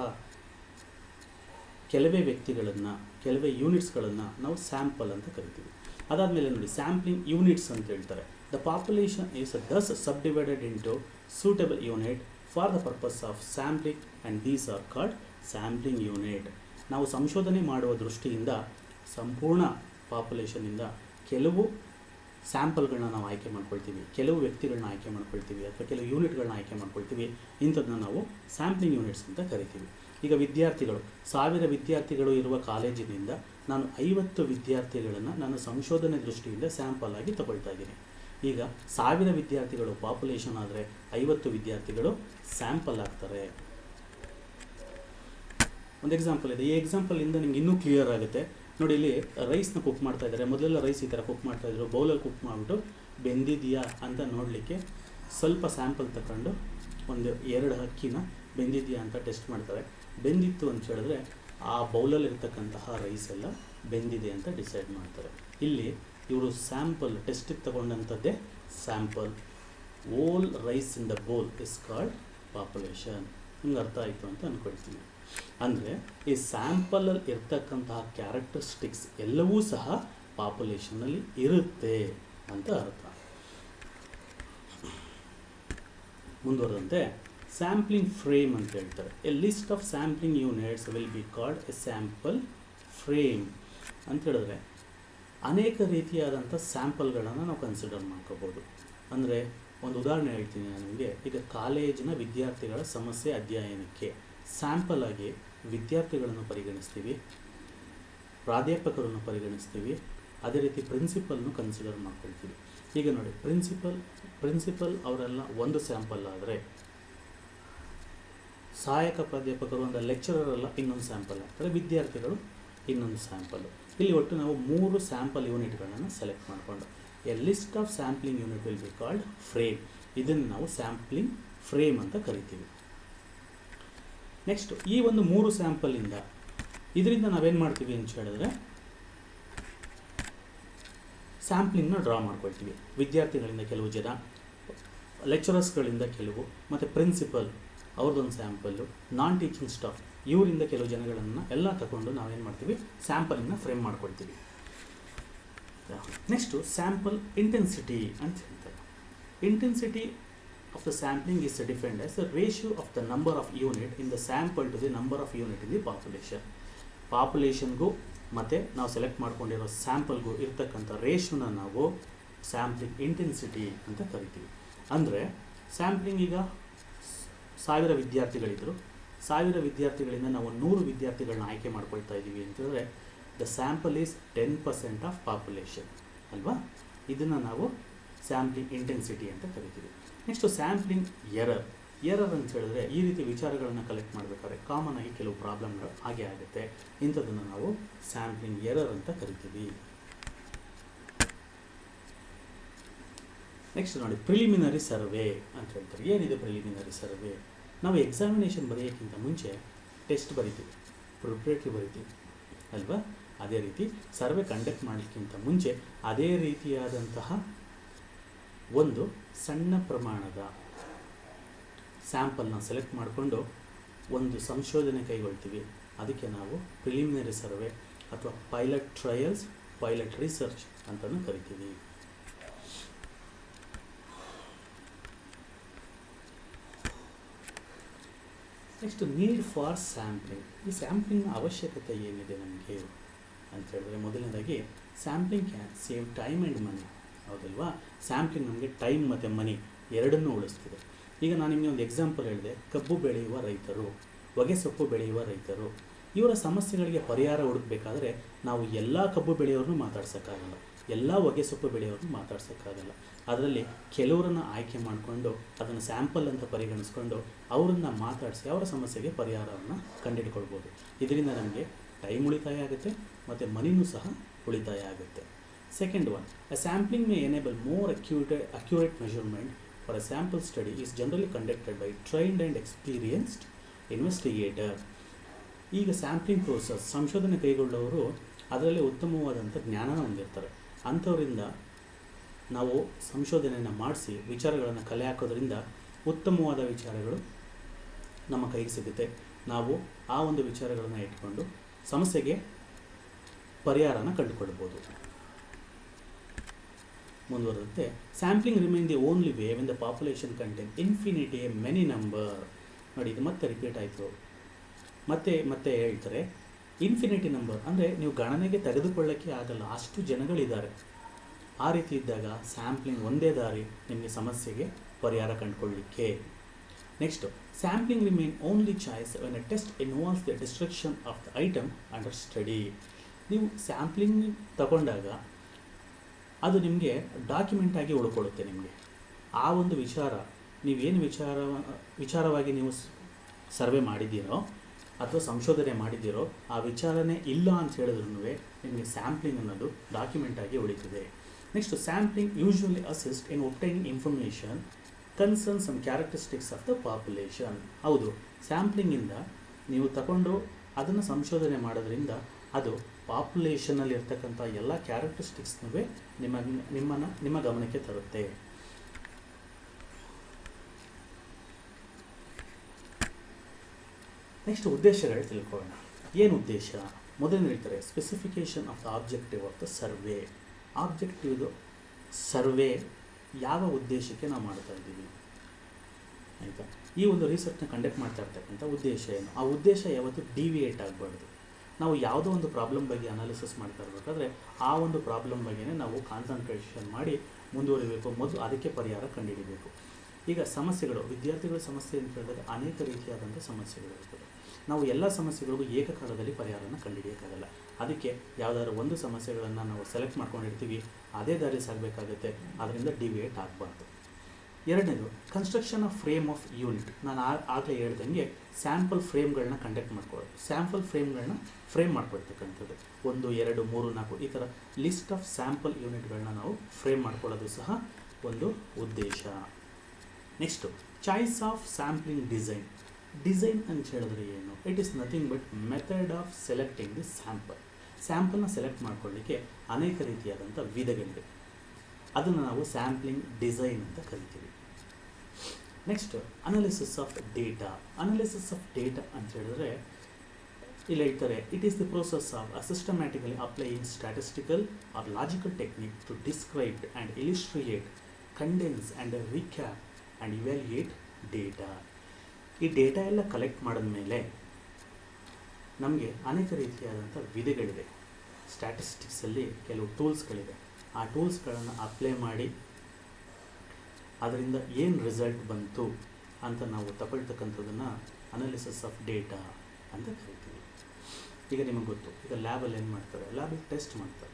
ಕೆಲವೇ ವ್ಯಕ್ತಿಗಳನ್ನು, ಕೆಲವೇ ಯೂನಿಟ್ಸ್ಗಳನ್ನು ನಾವು ಸ್ಯಾಂಪಲ್ ಅಂತ ಕರಿತೀವಿ. ಅದಾದಮೇಲೆ ನೋಡಿ, ಸ್ಯಾಂಪ್ಲಿಂಗ್ ಯೂನಿಟ್ಸ್ ಅಂತ ಹೇಳ್ತಾರೆ. The population is thus subdivided into suitable unit for the purpose of sampling and these are called sampling unit. ನಾವು ಸಂಶೋಧನೆ ಮಾಡುವ ದೃಷ್ಟಿಯಿಂದ ಸಂಪೂರ್ಣ ಪಾಪ್ಯುಲೇಷನಿಂದ ಕೆಲವು ಸ್ಯಾಂಪಲ್ಗಳನ್ನ ನಾವು ಆಯ್ಕೆ ಮಾಡ್ಕೊಳ್ತೀವಿ, ಕೆಲವು ವ್ಯಕ್ತಿಗಳನ್ನ ಆಯ್ಕೆ ಮಾಡ್ಕೊಳ್ತೀವಿ, ಅಥವಾ ಕೆಲವು ಯೂನಿಟ್ಗಳನ್ನ ಆಯ್ಕೆ ಮಾಡ್ಕೊಳ್ತೀವಿ. ಇಂಥದ್ದನ್ನ ನಾವು ಸ್ಯಾಂಪ್ಲಿಂಗ್ ಯೂನಿಟ್ಸ್ ಅಂತ ಕರಿತೀವಿ. ಈಗ ವಿದ್ಯಾರ್ಥಿಗಳು, 1000 ವಿದ್ಯಾರ್ಥಿಗಳು ಇರುವ ಕಾಲೇಜಿನಿಂದ ನಾನು 50 ವಿದ್ಯಾರ್ಥಿಗಳನ್ನು ನನ್ನ ಸಂಶೋಧನೆ ದೃಷ್ಟಿಯಿಂದ ಸ್ಯಾಂಪಲ್ ಆಗಿ ತಗೊಳ್ತಾ ಇದ್ದೀನಿ. ಈಗ 1000 ವಿದ್ಯಾರ್ಥಿಗಳು ಪಾಪ್ಯುಲೇಷನ್ ಆದರೆ 50 ವಿದ್ಯಾರ್ಥಿಗಳು ಸ್ಯಾಂಪಲ್ ಆಗ್ತಾರೆ. ಒಂದು ಎಕ್ಸಾಂಪಲ್ ಇದೆ. ಈ ಎಕ್ಸಾಂಪಲಿಂದ ನಿಮ್ಗೆ ಇನ್ನೂ ಕ್ಲಿಯರ್ ಆಗುತ್ತೆ. ನೋಡಿ, ಇಲ್ಲಿ ರೈಸ್ನ ಕುಕ್ ಮಾಡ್ತಾ ಇದ್ದಾರೆ. ಮೊದಲೆಲ್ಲ ರೈಸ್ ಈ ಥರ ಕುಕ್ ಮಾಡ್ತಾಯಿದ್ರು, ಬೌಲಲ್ಲಿ ಕುಕ್ ಮಾಡಿಬಿಟ್ಟು ಬೆಂದಿದೆಯಾ ಅಂತ ನೋಡಲಿಕ್ಕೆ ಸ್ವಲ್ಪ ಸ್ಯಾಂಪಲ್ ತಗೊಂಡು ಒಂದು 2 ಅಕ್ಕಿನ ಬೆಂದಿದೆಯಾ ಅಂತ ಟೆಸ್ಟ್ ಮಾಡ್ತಾರೆ. ಬೆಂದಿತ್ತು ಅಂತ ಹೇಳಿದ್ರೆ ಆ ಬೌಲಲ್ಲಿರ್ತಕ್ಕಂತಹ ರೈಸ್ ಎಲ್ಲ ಬೆಂದಿದೆ ಅಂತ ಡಿಸೈಡ್ ಮಾಡ್ತಾರೆ. ಇಲ್ಲಿ ಇವರು ಸ್ಯಾಂಪಲ್ ಟೆಸ್ಟಿಗೆ ತಗೊಂಡಂಥದ್ದೇ sample. Whole rice in the bowl is called population. ನಿಮ್ಗೆ ಅರ್ಥ ಆಯಿತು ಅಂತ ಅಂದ್ಕೊಳ್ತೀನಿ. ಅಂದರೆ ಈ ಸ್ಯಾಂಪಲಲ್ಲಿ ಇರ್ತಕ್ಕಂತಹ ಕ್ಯಾರೆಕ್ಟರಿಸ್ಟಿಕ್ಸ್ ಎಲ್ಲವೂ ಸಹ ಪಾಪ್ಯುಲೇಷನಲ್ಲಿ ಇರುತ್ತೆ ಅಂತ ಅರ್ಥ. ಮುಂದುವರೆದಂತೆ ಸ್ಯಾಂಪ್ಲಿಂಗ್ ಫ್ರೇಮ್ ಅಂತ ಹೇಳ್ತಾರೆ. A list of sampling units will be called A sample frame ಅಂತ ಹೇಳಿದ್ರೆ ಅನೇಕ ರೀತಿಯಾದಂಥ ಸ್ಯಾಂಪಲ್ಗಳನ್ನು ನಾವು ಕನ್ಸಿಡರ್ ಮಾಡ್ಕೋಬೋದು. ಅಂದರೆ ಒಂದು ಉದಾಹರಣೆ ಹೇಳ್ತೀನಿ ನಾನು ನಿಮಗೆ. ಈಗ ಕಾಲೇಜಿನ ವಿದ್ಯಾರ್ಥಿಗಳ ಸಮಸ್ಯೆ ಅಧ್ಯಯನಕ್ಕೆ ಸ್ಯಾಂಪಲ್ ಆಗಿ ವಿದ್ಯಾರ್ಥಿಗಳನ್ನು ಪರಿಗಣಿಸ್ತೀವಿ, ಪ್ರಾಧ್ಯಾಪಕರನ್ನು ಪರಿಗಣಿಸ್ತೀವಿ, ಅದೇ ರೀತಿ ಪ್ರಿನ್ಸಿಪಲ್ನು ಕನ್ಸಿಡರ್ ಮಾಡ್ಕೊಳ್ತೀವಿ. ಈಗ ನೋಡಿ, ಪ್ರಿನ್ಸಿಪಲ್ ಅವರೆಲ್ಲ ಒಂದು ಸ್ಯಾಂಪಲ್ ಆದರೆ, ಸಹಾಯಕ ಪ್ರಾಧ್ಯಾಪಕರು ಅಂದರೆ ಲೆಕ್ಚರರ್ ಎಲ್ಲ ಇನ್ನೊಂದು ಸ್ಯಾಂಪಲ್ ಆಗ್ತಾರೆ, ವಿದ್ಯಾರ್ಥಿಗಳು ಇನ್ನೊಂದು ಸ್ಯಾಂಪಲ್ಲು. ಇಲ್ಲಿ ಒಟ್ಟು ನಾವು 3 ಸ್ಯಾಂಪಲ್ ಯೂನಿಟ್ಗಳನ್ನು ಸೆಲೆಕ್ಟ್ ಮಾಡಿಕೊಂಡು A list of sampling unit will be called frame. ಇದನ್ನು ನಾವು ಸ್ಯಾಂಪ್ಲಿಂಗ್ ಫ್ರೇಮ್ ಅಂತ ಕರಿತೀವಿ. ನೆಕ್ಸ್ಟ್, ಈ ಒಂದು 3 ಸ್ಯಾಂಪಲಿಂದ ಇದರಿಂದ ನಾವೇನು ಮಾಡ್ತೀವಿ ಅಂತ ಹೇಳಿದ್ರೆ ಸ್ಯಾಂಪ್ಲಿಂಗ್ನ ಡ್ರಾ ಮಾಡ್ಕೊಳ್ತೀವಿ. ವಿದ್ಯಾರ್ಥಿಗಳಿಂದ ಕೆಲವು ಜನ, ಲೆಕ್ಚರರ್ಸ್ಗಳಿಂದ ಕೆಲವು, ಮತ್ತು ಪ್ರಿನ್ಸಿಪಲ್ ಅವ್ರದ್ದೊಂದು ಸ್ಯಾಂಪಲ್ಲು, ನಾನ್ ಟೀಚಿಂಗ್ ಸ್ಟಾಫ್ ಇವರಿಂದ ಕೆಲವು ಜನಗಳನ್ನು ಎಲ್ಲ ತಗೊಂಡು ನಾವೇನು ಮಾಡ್ತೀವಿ, ಸ್ಯಾಂಪಲಿಂಗ್ನ ಫ್ರೇಮ್ ಮಾಡ್ಕೊಳ್ತೀವಿ. ನೆಕ್ಸ್ಟು ಸ್ಯಾಂಪಲ್ ಇಂಟೆನ್ಸಿಟಿ ಅಂತ ಹೇಳ್ತಾರೆ. Intensity of the sampling is defined as the ratio of the number of unit in the sample to the number of unit in the population. ಪಾಪ್ಯುಲೇಷನ್ಗೂ ಮತ್ತು ನಾವು ಸೆಲೆಕ್ಟ್ ಮಾಡ್ಕೊಂಡಿರೋ ಸ್ಯಾಂಪಲ್ಗೂ ಇರ್ತಕ್ಕಂಥ ರೇಷಿಯೋನ ನಾವು ಸ್ಯಾಂಪ್ಲಿಂಗ್ ಇಂಟೆನ್ಸಿಟಿ ಅಂತ ಕರಿತೀವಿ. ಅಂದರೆ ಸ್ಯಾಂಪ್ಲಿಂಗ್ ಈಗ 1000 ವಿದ್ಯಾರ್ಥಿಗಳಿದ್ದರು, 1000 ವಿದ್ಯಾರ್ಥಿಗಳಿಂದ ನಾವು 100 ವಿದ್ಯಾರ್ಥಿಗಳನ್ನ ಆಯ್ಕೆ ಮಾಡ್ಕೊಳ್ತಾ ಇದ್ದೀವಿ ಅಂತಂದರೆ the sample is 10% of population ಅಲ್ವಾ. ಇದನ್ನು ನಾವು ಸ್ಯಾಂಪ್ಲಿಂಗ್ ಇಂಟೆನ್ಸಿಟಿ ಅಂತ ಕರಿತೀವಿ. ನೆಕ್ಸ್ಟು ಸ್ಯಾಂಪ್ಲಿಂಗ್ ಎರರ್ ಅಂತ ಹೇಳಿದ್ರೆ ಈ ರೀತಿ ವಿಚಾರಗಳನ್ನು ಕಲೆಕ್ಟ್ ಮಾಡಬೇಕಾದ್ರೆ ಕಾಮನ್ ಆಗಿ ಕೆಲವು ಪ್ರಾಬ್ಲಮ್ಗಳು ಹಾಗೆ ಆಗುತ್ತೆ. ಇಂಥದ್ದನ್ನು ನಾವು ಸ್ಯಾಂಪ್ಲಿಂಗ್ ಎರರ್ ಅಂತ ಕರಿತೀವಿ. ನೆಕ್ಸ್ಟ್ ನೋಡಿ, ಪ್ರಿಲಿಮಿನರಿ ಸರ್ವೆ ಅಂತ ಹೇಳ್ತಾರೆ. ಏನಿದೆ ಪ್ರಿಲಿಮಿನರಿ ಸರ್ವೆ? ನಾವು ಎಕ್ಸಾಮಿನೇಷನ್ ಬರೆಯೋಕ್ಕಿಂತ ಮುಂಚೆ ಟೆಸ್ಟ್ ಬರಿತೀವಿ, ಪ್ರಿಪ್ರೇಟರಿ ಬರಿತೀವಿ ಅಲ್ವಾ. ಅದೇ ರೀತಿ ಸರ್ವೆ ಕಂಡಕ್ಟ್ ಮಾಡೋಕ್ಕಿಂತ ಮುಂಚೆ ಅದೇ ರೀತಿಯಾದಂತಹ ಒಂದು ಸಣ್ಣ ಪ್ರಮಾಣದ ಸ್ಯಾಂಪಲ್ನ ಸೆಲೆಕ್ಟ್ ಮಾಡಿಕೊಂಡು ಒಂದು ಸಂಶೋಧನೆ ಕೈಗೊಳ್ತೀವಿ. ಅದಕ್ಕೆ ನಾವು ಪ್ರಿಲಿಮಿನರಿ ಸರ್ವೆ ಅಥವಾ ಪೈಲಟ್ ಟ್ರಯಲ್ಸ್, ಪೈಲಟ್ ರಿಸರ್ಚ್ ಅಂತಲೂ ಕರಿತೀವಿ. Next, need for sampling. ಈ ಸ್ಯಾಂಪ್ಲಿಂಗ್ನ ಅವಶ್ಯಕತೆ ಏನಿದೆ ನಮಗೆ ಅಂತ ಹೇಳಿದ್ರೆ, ಮೊದಲನೇದಾಗಿ sampling can save time and ಮನಿ. ಹೌದಲ್ವಾ. ಸ್ಯಾಂಪ್ಲಿಂಗ್ ನಮಗೆ ಟೈಮ್ ಮತ್ತು ಮನಿ ಎರಡನ್ನೂ ಉಳಿಸ್ತಿದೆ. ಈಗ ನಾನು ನಿಮಗೆ ಒಂದು ಎಕ್ಸಾಂಪಲ್ ಹೇಳಿದೆ. ಕಬ್ಬು ಬೆಳೆಯುವ ರೈತರು, ಹೊಗೆ ಸೊಪ್ಪು ಬೆಳೆಯುವ ರೈತರು, ಇವರ ಸಮಸ್ಯೆಗಳಿಗೆ ಪರಿಹಾರ ಹುಡುಕಬೇಕಾದ್ರೆ ನಾವು ಎಲ್ಲ ಕಬ್ಬು ಬೆಳೆಯೋರನ್ನು ಮಾತಾಡ್ಸೋಕ್ಕಾಗಲ್ಲ, ಎಲ್ಲ ಹೊಗೆ ಸೊಪ್ಪು ಬೆಳೆಯೋರನ್ನು ಮಾತಾಡ್ಸೋಕ್ಕಾಗಲ್ಲ. ಅದರಲ್ಲಿ ಕೆಲವರನ್ನು ಆಯ್ಕೆ ಮಾಡಿಕೊಂಡು ಅದನ್ನು ಸ್ಯಾಂಪಲ್ ಅಂತ ಪರಿಗಣಿಸ್ಕೊಂಡು ಅವರನ್ನು ಮಾತಾಡಿಸಿ ಅವರ ಸಮಸ್ಯೆಗೆ ಪರಿಹಾರವನ್ನು ಕಂಡುಹಿಡ್ಕೊಳ್ಬೋದು. ಇದರಿಂದ ನಮಗೆ ಟೈಮ್ ಉಳಿತಾಯ ಆಗುತ್ತೆ ಮತ್ತು ಮನಿನೂ ಸಹ ಉಳಿತಾಯ ಆಗುತ್ತೆ. Second one, a sampling may enable more accurate measurement for a sample study is generally conducted by trained and experienced investigator. ಈಗ ಸ್ಯಾಂಪ್ಲಿಂಗ್ ಪ್ರೋಸೆಸ್ ಸಂಶೋಧನೆ ಕೈಗೊಳ್ಳೋರು ಅದರಲ್ಲಿ ಉತ್ತಮವಾದಂಥ ಜ್ಞಾನನ ಹೊಂದಿರ್ತಾರೆ. ಅಂಥವರಿಂದ ನಾವು ಸಂಶೋಧನೆಯನ್ನು ಮಾಡಿಸಿ ವಿಚಾರಗಳನ್ನು ಕಲೆ ಹಾಕೋದ್ರಿಂದ ಉತ್ತಮವಾದ ವಿಚಾರಗಳು ನಮ್ಮ ಕೈಗೆ ಸಿಗುತ್ತೆ. ನಾವು ಆ ಒಂದು ವಿಚಾರಗಳನ್ನು ಇಟ್ಕೊಂಡು ಸಮಸ್ಯೆಗೆ ಪರಿಹಾರನ ಕಂಡುಕೊಳ್ಬೋದು. ಮುಂದುವರೆದಂತೆ sampling remain the only way when the population contain infinity many number. ನೋಡಿ, ಇದು ಮತ್ತೆ ರಿಪೀಟ್ ಆಯಿತು. ಮತ್ತೆ ಹೇಳ್ತಾರೆ ಇನ್ಫಿನಿಟಿ ನಂಬರ್ ಅಂದರೆ ನೀವು ಗಣನೆಗೆ ತೆಗೆದುಕೊಳ್ಳೋಕ್ಕೆ ಆಗಲ್ಲ, ಅಷ್ಟು ಜನಗಳಿದ್ದಾರೆ. ಆ ರೀತಿ ಇದ್ದಾಗ ಸ್ಯಾಂಪ್ಲಿಂಗ್ ಒಂದೇ ದಾರಿ ನಿಮಗೆ ಸಮಸ್ಯೆಗೆ ಪರಿಹಾರ ಕಂಡುಕೊಳ್ಳಲಿಕ್ಕೆ. Next, sampling remain only choice when a test involves the destruction of the item under study. ನೀವು ಸ್ಯಾಂಪ್ಲಿಂಗ್ ತಗೊಂಡಾಗ ಅದು ನಿಮಗೆ ಡಾಕ್ಯುಮೆಂಟ್ ಆಗಿ ಉಳ್ಕೊಳ್ಳುತ್ತೆ. ನಿಮಗೆ ಆ ಒಂದು ವಿಚಾರ, ನೀವೇನು ವಿಚಾರವಾಗಿ ನೀವು ಸರ್ವೆ ಮಾಡಿದ್ದೀರೋ ಅಥವಾ ಸಂಶೋಧನೆ ಮಾಡಿದ್ದೀರೋ ಆ ವಿಚಾರನೇ ಇಲ್ಲ ಅಂತ ಹೇಳಿದ್ರೂ ನಿಮಗೆ ಸ್ಯಾಂಪ್ಲಿಂಗ್ ಅನ್ನೋದು ಡಾಕ್ಯುಮೆಂಟ್ ಆಗಿ ಉಳಿತದೆ. Next, sampling usually assist in obtaining information concern some characteristics of the population. ಹೌದು, ಸ್ಯಾಂಪ್ಲಿಂಗಿಂದ ನೀವು ತಗೊಂಡು ಅದನ್ನು ಸಂಶೋಧನೆ ಮಾಡೋದ್ರಿಂದ ಅದು ಪಾಪ್ಯುಲೇಷನಲ್ಲಿ ಇರ್ತಕ್ಕಂಥ ಎಲ್ಲ ಕ್ಯಾರೆಕ್ಟರಿಸ್ಟಿಕ್ಸ್ನೂ ನಿಮ್ಮ ಗಮನಕ್ಕೆ ತರುತ್ತೆ. ನೆಕ್ಸ್ಟ್, ಉದ್ದೇಶಗಳು ತಿಳ್ಕೊಳ್ಳೋಣ. ಏನು ಉದ್ದೇಶ? ಮೊದಲನೇ ಹೇಳ್ತಾರೆ specification of the objective of the survey. ಆಬ್ಜೆಕ್ಟಿವ್ದು ಸರ್ವೆ ಯಾವ ಉದ್ದೇಶಕ್ಕೆ ನಾವು ಮಾಡ್ತಾ ಇದ್ದೀವಿ, ಆಯಿತಾ? ಈ ಒಂದು ರಿಸರ್ಚ್ನ ಕಂಡಕ್ಟ್ ಮಾಡ್ತಾ ಇರ್ತಕ್ಕಂಥ ಉದ್ದೇಶ ಏನು? ಆ ಉದ್ದೇಶ ಯಾವತ್ತೂ ಡಿವಿಯೇಟ್ ಆಗಬಾರ್ದು. ನಾವು ಯಾವುದೋ ಒಂದು ಪ್ರಾಬ್ಲಮ್ ಬಗ್ಗೆ ಅನಾಲಿಸಿಸ್ ಮಾಡ್ತಾ ಇರಬೇಕಾದ್ರೆ ಆ ಒಂದು ಪ್ರಾಬ್ಲಮ್ ಬಗ್ಗೆನೇ ನಾವು ಕಾನ್ಸಂಟ್ರೇಷನ್ ಮಾಡಿ ಮುಂದುವರಿಬೇಕು, ಮೊದಲು ಅದಕ್ಕೆ ಪರಿಹಾರ ಕಂಡುಹಿಡಿಬೇಕು. ಈಗ ಸಮಸ್ಯೆಗಳು, ವಿದ್ಯಾರ್ಥಿಗಳ ಸಮಸ್ಯೆ ಅಂತ ಹೇಳಿದಾಗ ಅನೇಕ ರೀತಿಯಾದಂಥ ಸಮಸ್ಯೆಗಳಿರ್ತದೆ. ನಾವು ಎಲ್ಲ ಸಮಸ್ಯೆಗಳಿಗೂ ಏಕಕಾಲದಲ್ಲಿ ಪರಿಹಾರನ ಕಂಡುಹಿಡಿಯೋಕ್ಕಾಗಲ್ಲ. ಅದಕ್ಕೆ ಯಾವುದಾದ್ರು ಒಂದು ಸಮಸ್ಯೆಗಳನ್ನು ನಾವು ಸೆಲೆಕ್ಟ್ ಮಾಡ್ಕೊಂಡಿರ್ತೀವಿ, ಅದೇ ದಾರಿ ಸಾಗಬೇಕಾಗುತ್ತೆ, ಅದರಿಂದ ಡಿವಿಯೇಟ್ ಆಗಬಾರ್ದು. ಎರಡನೇದು, construction of frame of unit. ನಾನು ಆಗಲೇ ಹೇಳ್ದಂಗೆ ಸ್ಯಾಂಪಲ್ ಫ್ರೇಮ್ಗಳನ್ನ ಕಂಡಕ್ಟ್ ಮಾಡ್ಕೊಳ್ಳೋದು. ಸ್ಯಾಂಪಲ್ ಫ್ರೇಮ್ಗಳನ್ನ ಫ್ರೇಮ್ ಮಾಡ್ಕೊಳ್ತಕ್ಕಂಥದ್ದು 1, 2, 3, 4 ಈ ಥರ ಲಿಸ್ಟ್ ಆಫ್ ಸ್ಯಾಂಪಲ್ ಯೂನಿಟ್ಗಳನ್ನ ನಾವು ಫ್ರೇಮ್ ಮಾಡ್ಕೊಳ್ಳೋದು ಸಹ ಒಂದು ಉದ್ದೇಶ. Next, choice of sampling design. Design ಅಂತ ಹೇಳಿದ್ರೆ ಏನು? It is nothing but method of selecting the sample. ಸ್ಯಾಂಪಲ್ನ ಸೆಲೆಕ್ಟ್ ಮಾಡ್ಕೊಳ್ಳಿಕ್ಕೆ ಅನೇಕ ರೀತಿಯಾದಂಥ ವಿಧಗಳಿವೆ. ಅದನ್ನು ನಾವು ಸ್ಯಾಂಪ್ಲಿಂಗ್ ಡಿಸೈನ್ ಅಂತ ಕರಿತೀವಿ. Next, analysis of data. Analysis of data ಅಂತ ಹೇಳಿದ್ರೆ ಇಲ್ಲಿ ಹೇಳ್ತಾರೆ it is the process of systematically applying statistical or logical technique to describe and illustrate, condense and recap and evaluate data. ಈ ಡೇಟಾ ಎಲ್ಲ ಕಲೆಕ್ಟ್ ಮಾಡಿದ್ಮೇಲೆ ನಮಗೆ ಅನೇಕ ರೀತಿಯಾದಂಥ ವಿಧಗಳಿವೆ. ಸ್ಟ್ಯಾಟಿಸ್ಟಿಕ್ಸಲ್ಲಿ ಕೆಲವು ಟೂಲ್ಸ್ಗಳಿವೆ. ಆ ಟೂಲ್ಸ್ಗಳನ್ನು ಅಪ್ಲೈ ಮಾಡಿ ಅದರಿಂದ ಏನು ರಿಸಲ್ಟ್ ಬಂತು ಅಂತ ನಾವು ತಗೊಳ್ತಕ್ಕಂಥದ್ದನ್ನು ಅನಾಲಿಸಿಸ್ ಆಫ್ ಡೇಟಾ ಅಂತ ಕರಿತೀವಿ. ಈಗ ನಿಮಗೆ ಗೊತ್ತು, ಈಗ ಲ್ಯಾಬಲ್ಲಿ ಏನು ಮಾಡ್ತಾರೆ? ಲ್ಯಾಬಲ್ಲಿ ಟೆಸ್ಟ್ ಮಾಡ್ತಾರೆ.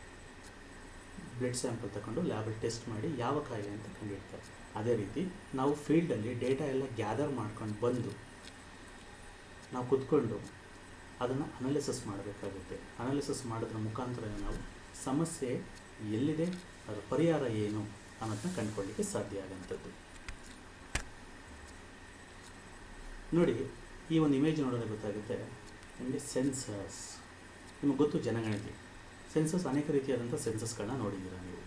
ಬ್ಲಡ್ ಸ್ಯಾಂಪಲ್ ತಗೊಂಡು ಲ್ಯಾಬಲ್ಲಿ ಟೆಸ್ಟ್ ಮಾಡಿ ಯಾವ ಕಾಯಿಲೆ ಅಂತ ಕಂಡುಹಿಡ್ತಾರೆ. ಅದೇ ರೀತಿ ನಾವು ಫೀಲ್ಡಲ್ಲಿ ಡೇಟಾ ಎಲ್ಲ ಗ್ಯಾದರ್ ಮಾಡ್ಕೊಂಡು ಬಂದು ನಾವು ಕೂತ್ಕೊಂಡು ಅದನ್ನು ಅನಾಲಿಸಿಸ್ ಮಾಡಬೇಕಾಗುತ್ತೆ. ಅನಾಲಿಸಿಸ್ ಮಾಡೋದ್ರ ಮುಖಾಂತರ ನಾವು ಸಮಸ್ಯೆ ಎಲ್ಲಿದೆ, ಅದರ ಪರಿಹಾರ ಏನು ಅನ್ನೋದನ್ನ ಕಂಡುಕೊಳ್ಳಿಕ್ಕೆ ಸಾಧ್ಯ ಆಗೋಂಥದ್ದು. ನೋಡಿ, ಈ ಒಂದು ಇಮೇಜ್ ನೋಡಿದ್ರೆ ಗೊತ್ತಾಗುತ್ತೆ ನಿಮಗೆ ಸೆನ್ಸಸ್. ನಿಮಗೆ ಗೊತ್ತು ಜನಗಣತಿ. ಸೆನ್ಸಸ್ ಅನೇಕ ರೀತಿಯಾದಂಥ ಸೆನ್ಸಸ್ಗಳನ್ನ ನೋಡಿದ್ದೀರ ನೀವು.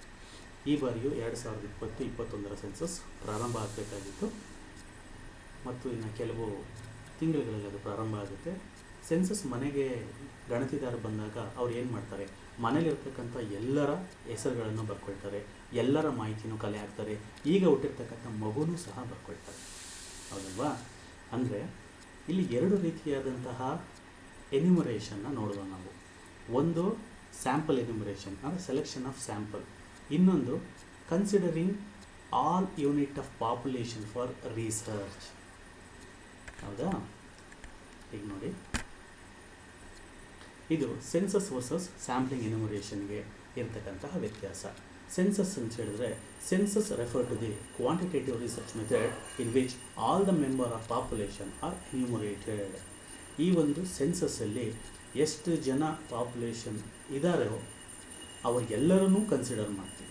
ಈ ಬಾರಿಯೂ 2020-21 ಸೆನ್ಸಸ್ ಪ್ರಾರಂಭ ಆಗಬೇಕಾಗಿತ್ತು ಮತ್ತು ಇನ್ನು ಕೆಲವು ತಿಂಗಳುಗಳಲ್ಲಿ ಅದು ಪ್ರಾರಂಭ ಆಗುತ್ತೆ. ಸೆನ್ಸಸ್ ಮನೆಗೆ ಗಣತಿದಾರ ಬಂದಾಗ ಅವ್ರು ಏನು ಮಾಡ್ತಾರೆ? ಮನೇಲಿರ್ತಕ್ಕಂಥ ಎಲ್ಲರ ಹೆಸರುಗಳನ್ನು ಬರ್ಕೊಳ್ತಾರೆ, ಎಲ್ಲರ ಮಾಹಿತಿನೂ ಕಲೆ ಹಾಕ್ತಾರೆ, ಈಗ ಹುಟ್ಟಿರ್ತಕ್ಕಂಥ ಮಗುನೂ ಸಹ ಬರ್ಕೊಳ್ತಾರೆ, ಹೌದಲ್ವಾ? ಅಂದರೆ ಇಲ್ಲಿ 2 ರೀತಿಯಾದಂತಹ ಎನ್ಯುಮರೇಷನ್ನ ನೋಡುವ ನಾವು. ಒಂದು ಸ್ಯಾಂಪಲ್ ಎನ್ಯುಮರೇಷನ್ ಅಂದರೆ ಸೆಲೆಕ್ಷನ್ ಆಫ್ ಸ್ಯಾಂಪಲ್, ಇನ್ನೊಂದು considering all unit of population for research. ಹೌದಾ? ಈಗ ನೋಡಿ, ಇದು ಸೆನ್ಸಸ್ ವರ್ಸಸ್ ಸ್ಯಾಂಪ್ಲಿಂಗ್ ಎನ್ಯುಮರೇಷನ್ಗೆ ಇರತಕ್ಕಂತಹ ವ್ಯತ್ಯಾಸ. ಸೆನ್ಸಸ್ ಅಂತ ಹೇಳಿದ್ರೆ census refer to the quantitative research method in which all the member of population are enumerated. ಈ ಒಂದು ಸೆನ್ಸಸ್ಸಲ್ಲಿ ಎಷ್ಟು ಜನ ಪಾಪ್ಯುಲೇಷನ್ ಇದ್ದಾರೋ ಅವರೆಲ್ಲರನ್ನೂ ಕನ್ಸಿಡರ್ ಮಾಡ್ತೀವಿ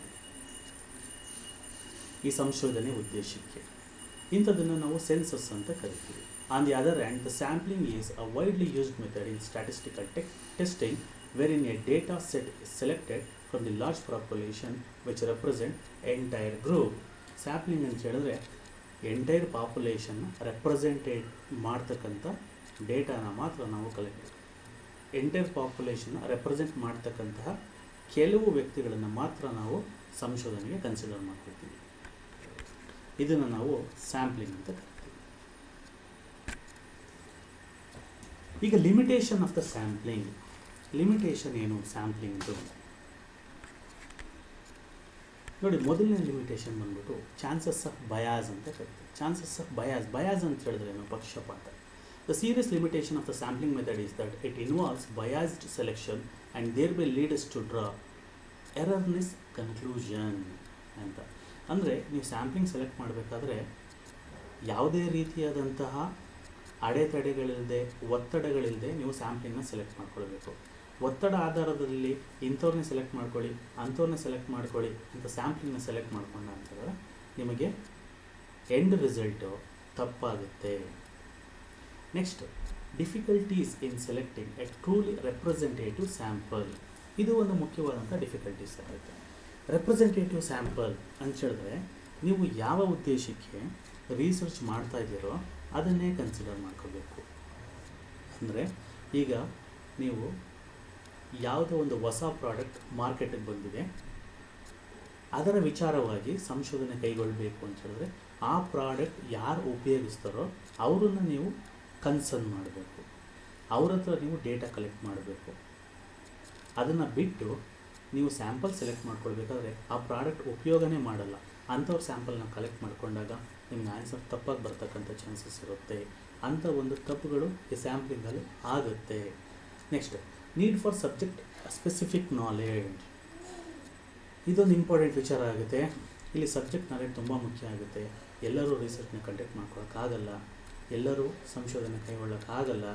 ಈ ಸಂಶೋಧನೆ ಉದ್ದೇಶಕ್ಕೆ. ಇಂಥದ್ದನ್ನು ನಾವು ಸೆನ್ಸಸ್ ಅಂತ ಕರಿತೀವಿ. On the other hand, the sampling is a widely used method in statistical testing wherein a data set is selected from the large population which represent entire group. Sampling ಅಂತ ಹೇಳಿದ್ರೆ ಎಂಟೈರ್ ಪಾಪ್ಯುಲೇಷನ್ನ ರೆಪ್ರೆಸೆಂಟೇಟ್ ಮಾಡ್ತಕ್ಕಂಥ ಡೇಟಾನ ಮಾತ್ರ ನಾವು ಎಂಟೈರ್ ಪಾಪ್ಯುಲೇಷನ್ನ ರೆಪ್ರೆಸೆಂಟ್ ಮಾಡ್ತಕ್ಕಂತಹ ಕೆಲವು ವ್ಯಕ್ತಿಗಳನ್ನು ಮಾತ್ರ ನಾವು ಸಂಶೋಧನೆಗೆ ಕನ್ಸಿಡರ್ ಮಾಡ್ಕೊಳ್ತೀವಿ. ಇದನ್ನು ನಾವು ಸ್ಯಾಂಪ್ಲಿಂಗ್ ಅಂತ ಕರಿತೀವಿ. ಈಗ limitation of the sampling. Limitation ಏನು ಸ್ಯಾಂಪ್ಲಿಂಗ್ದು ನೋಡಿ. ಮೊದಲನೇ ಲಿಮಿಟೇಷನ್ ಬಂದ್ಬಿಟ್ಟು ಚಾನ್ಸಸ್ ಆಫ್ ಬಯಾಸ್ ಅಂತ ಕರಿತೀವಿ. ಚಾನ್ಸಸ್ ಆಫ್ ಬಯಾಸ್ ಅಂತ ಹೇಳಿದ್ರೆ ಏನು? ಪಕ್ಷಪಾತ. The serious limitation of the sampling method is that it involves biased selection and thereby leads to draw erroneous conclusion ಅಂತ. ಅಂದರೆ ನೀವು ಸ್ಯಾಂಪ್ಲಿಂಗ್ ಸೆಲೆಕ್ಟ್ ಮಾಡಬೇಕಾದ್ರೆ ಯಾವುದೇ ರೀತಿಯಾದಂತಹ ಅಡೆತಡೆಗಳಿಲ್ಲದೆ, ಒತ್ತಡಗಳಿಲ್ಲದೆ ನೀವು ಸ್ಯಾಂಪ್ಲಿಂಗ್ನ ಸೆಲೆಕ್ಟ್ ಮಾಡ್ಕೊಳ್ಬೇಕು. ಒತ್ತಡ ಆಧಾರದಲ್ಲಿ ಇಂಥವ್ರನ್ನೇ ಸೆಲೆಕ್ಟ್ ಮಾಡ್ಕೊಳ್ಳಿ, ಅಂಥವ್ರನ್ನೇ ಸೆಲೆಕ್ಟ್ ಮಾಡ್ಕೊಳ್ಳಿ ಅಂತ ಸ್ಯಾಂಪ್ಲಿಂಗ್ನ ಸೆಲೆಕ್ಟ್ ಮಾಡ್ಕೊಂಡ ಅಂತಂದರೆ ನಿಮಗೆ ಎಂಡ್ ರಿಸಲ್ಟು ತಪ್ಪಾಗುತ್ತೆ. Next, difficulties in selecting A truly representative sample. ಇದು ಒಂದು ಮುಖ್ಯವಾದಂಥ ಡಿಫಿಕಲ್ಟೀಸ್ ಆಗುತ್ತೆ. ರೆಪ್ರೆಸೆಂಟೇಟಿವ್ ಸ್ಯಾಂಪಲ್ ಅಂತ ಹೇಳಿದ್ರೆ ನೀವು ಯಾವ ಉದ್ದೇಶಕ್ಕೆ ರಿಸರ್ಚ್ ಮಾಡ್ತಾ ಇದ್ದೀರೋ ಅದನ್ನೇ ಕನ್ಸಿಡರ್ ಮಾಡ್ಕೋಬೇಕು. ಅಂದರೆ ಈಗ ನೀವು ಯಾವುದೋ ಒಂದು ಹೊಸ ಪ್ರಾಡಕ್ಟ್ ಮಾರ್ಕೆಟಿಗೆ ಬಂದಿದೆ, ಅದರ ವಿಚಾರವಾಗಿ ಸಂಶೋಧನೆ ಕೈಗೊಳ್ಳಬೇಕು ಅಂತ ಹೇಳಿದ್ರೆ ಆ ಪ್ರಾಡಕ್ಟ್ ಯಾರು ಉಪಯೋಗಿಸ್ತಾರೋ ಅವರನ್ನು ನೀವು ಕನ್ಸರ್ನ್ ಮಾಡಬೇಕು. ಅವ್ರ ಹತ್ರ ನೀವು ಡೇಟಾ ಕಲೆಕ್ಟ್ ಮಾಡಬೇಕು. ಅದನ್ನು ಬಿಟ್ಟು ನೀವು ಸ್ಯಾಂಪಲ್ ಸೆಲೆಕ್ಟ್ ಮಾಡ್ಕೊಳ್ಬೇಕಾದ್ರೆ ಆ ಪ್ರಾಡಕ್ಟ್ ಉಪಯೋಗನೇ ಮಾಡಲ್ಲ ಅಂಥವ್ರ ಸ್ಯಾಂಪಲ್ನ ಕಲೆಕ್ಟ್ ಮಾಡಿಕೊಂಡಾಗ ನಿಮ್ಗೆ ಆನ್ಸರ್ ತಪ್ಪಾಗಿ ಬರ್ತಕ್ಕಂಥ ಚಾನ್ಸಸ್ ಇರುತ್ತೆ. ಅಂಥ ಒಂದು ತಪ್ಪುಗಳು ಈ ಸ್ಯಾಂಪ್ಲಿಂಗಲ್ಲಿ ಆಗುತ್ತೆ. Next, need for subject specific knowledge. ಇದೊಂದು ಇಂಪಾರ್ಟೆಂಟ್ ವಿಚಾರ ಆಗುತ್ತೆ. ಇಲ್ಲಿ ಸಬ್ಜೆಕ್ಟ್ ನಾಲೆಡ್ಜ್ ತುಂಬ ಮುಖ್ಯ ಆಗುತ್ತೆ. ಎಲ್ಲರೂ ರಿಸರ್ಚ್ನ ಕಂಡಕ್ಟ್ ಮಾಡ್ಕೊಳಕ್ಕಾಗಲ್ಲ, ಎಲ್ಲರೂ ಸಂಶೋಧನೆ ಕೈಗೊಳ್ಳೋಕ್ಕಾಗಲ್ಲ.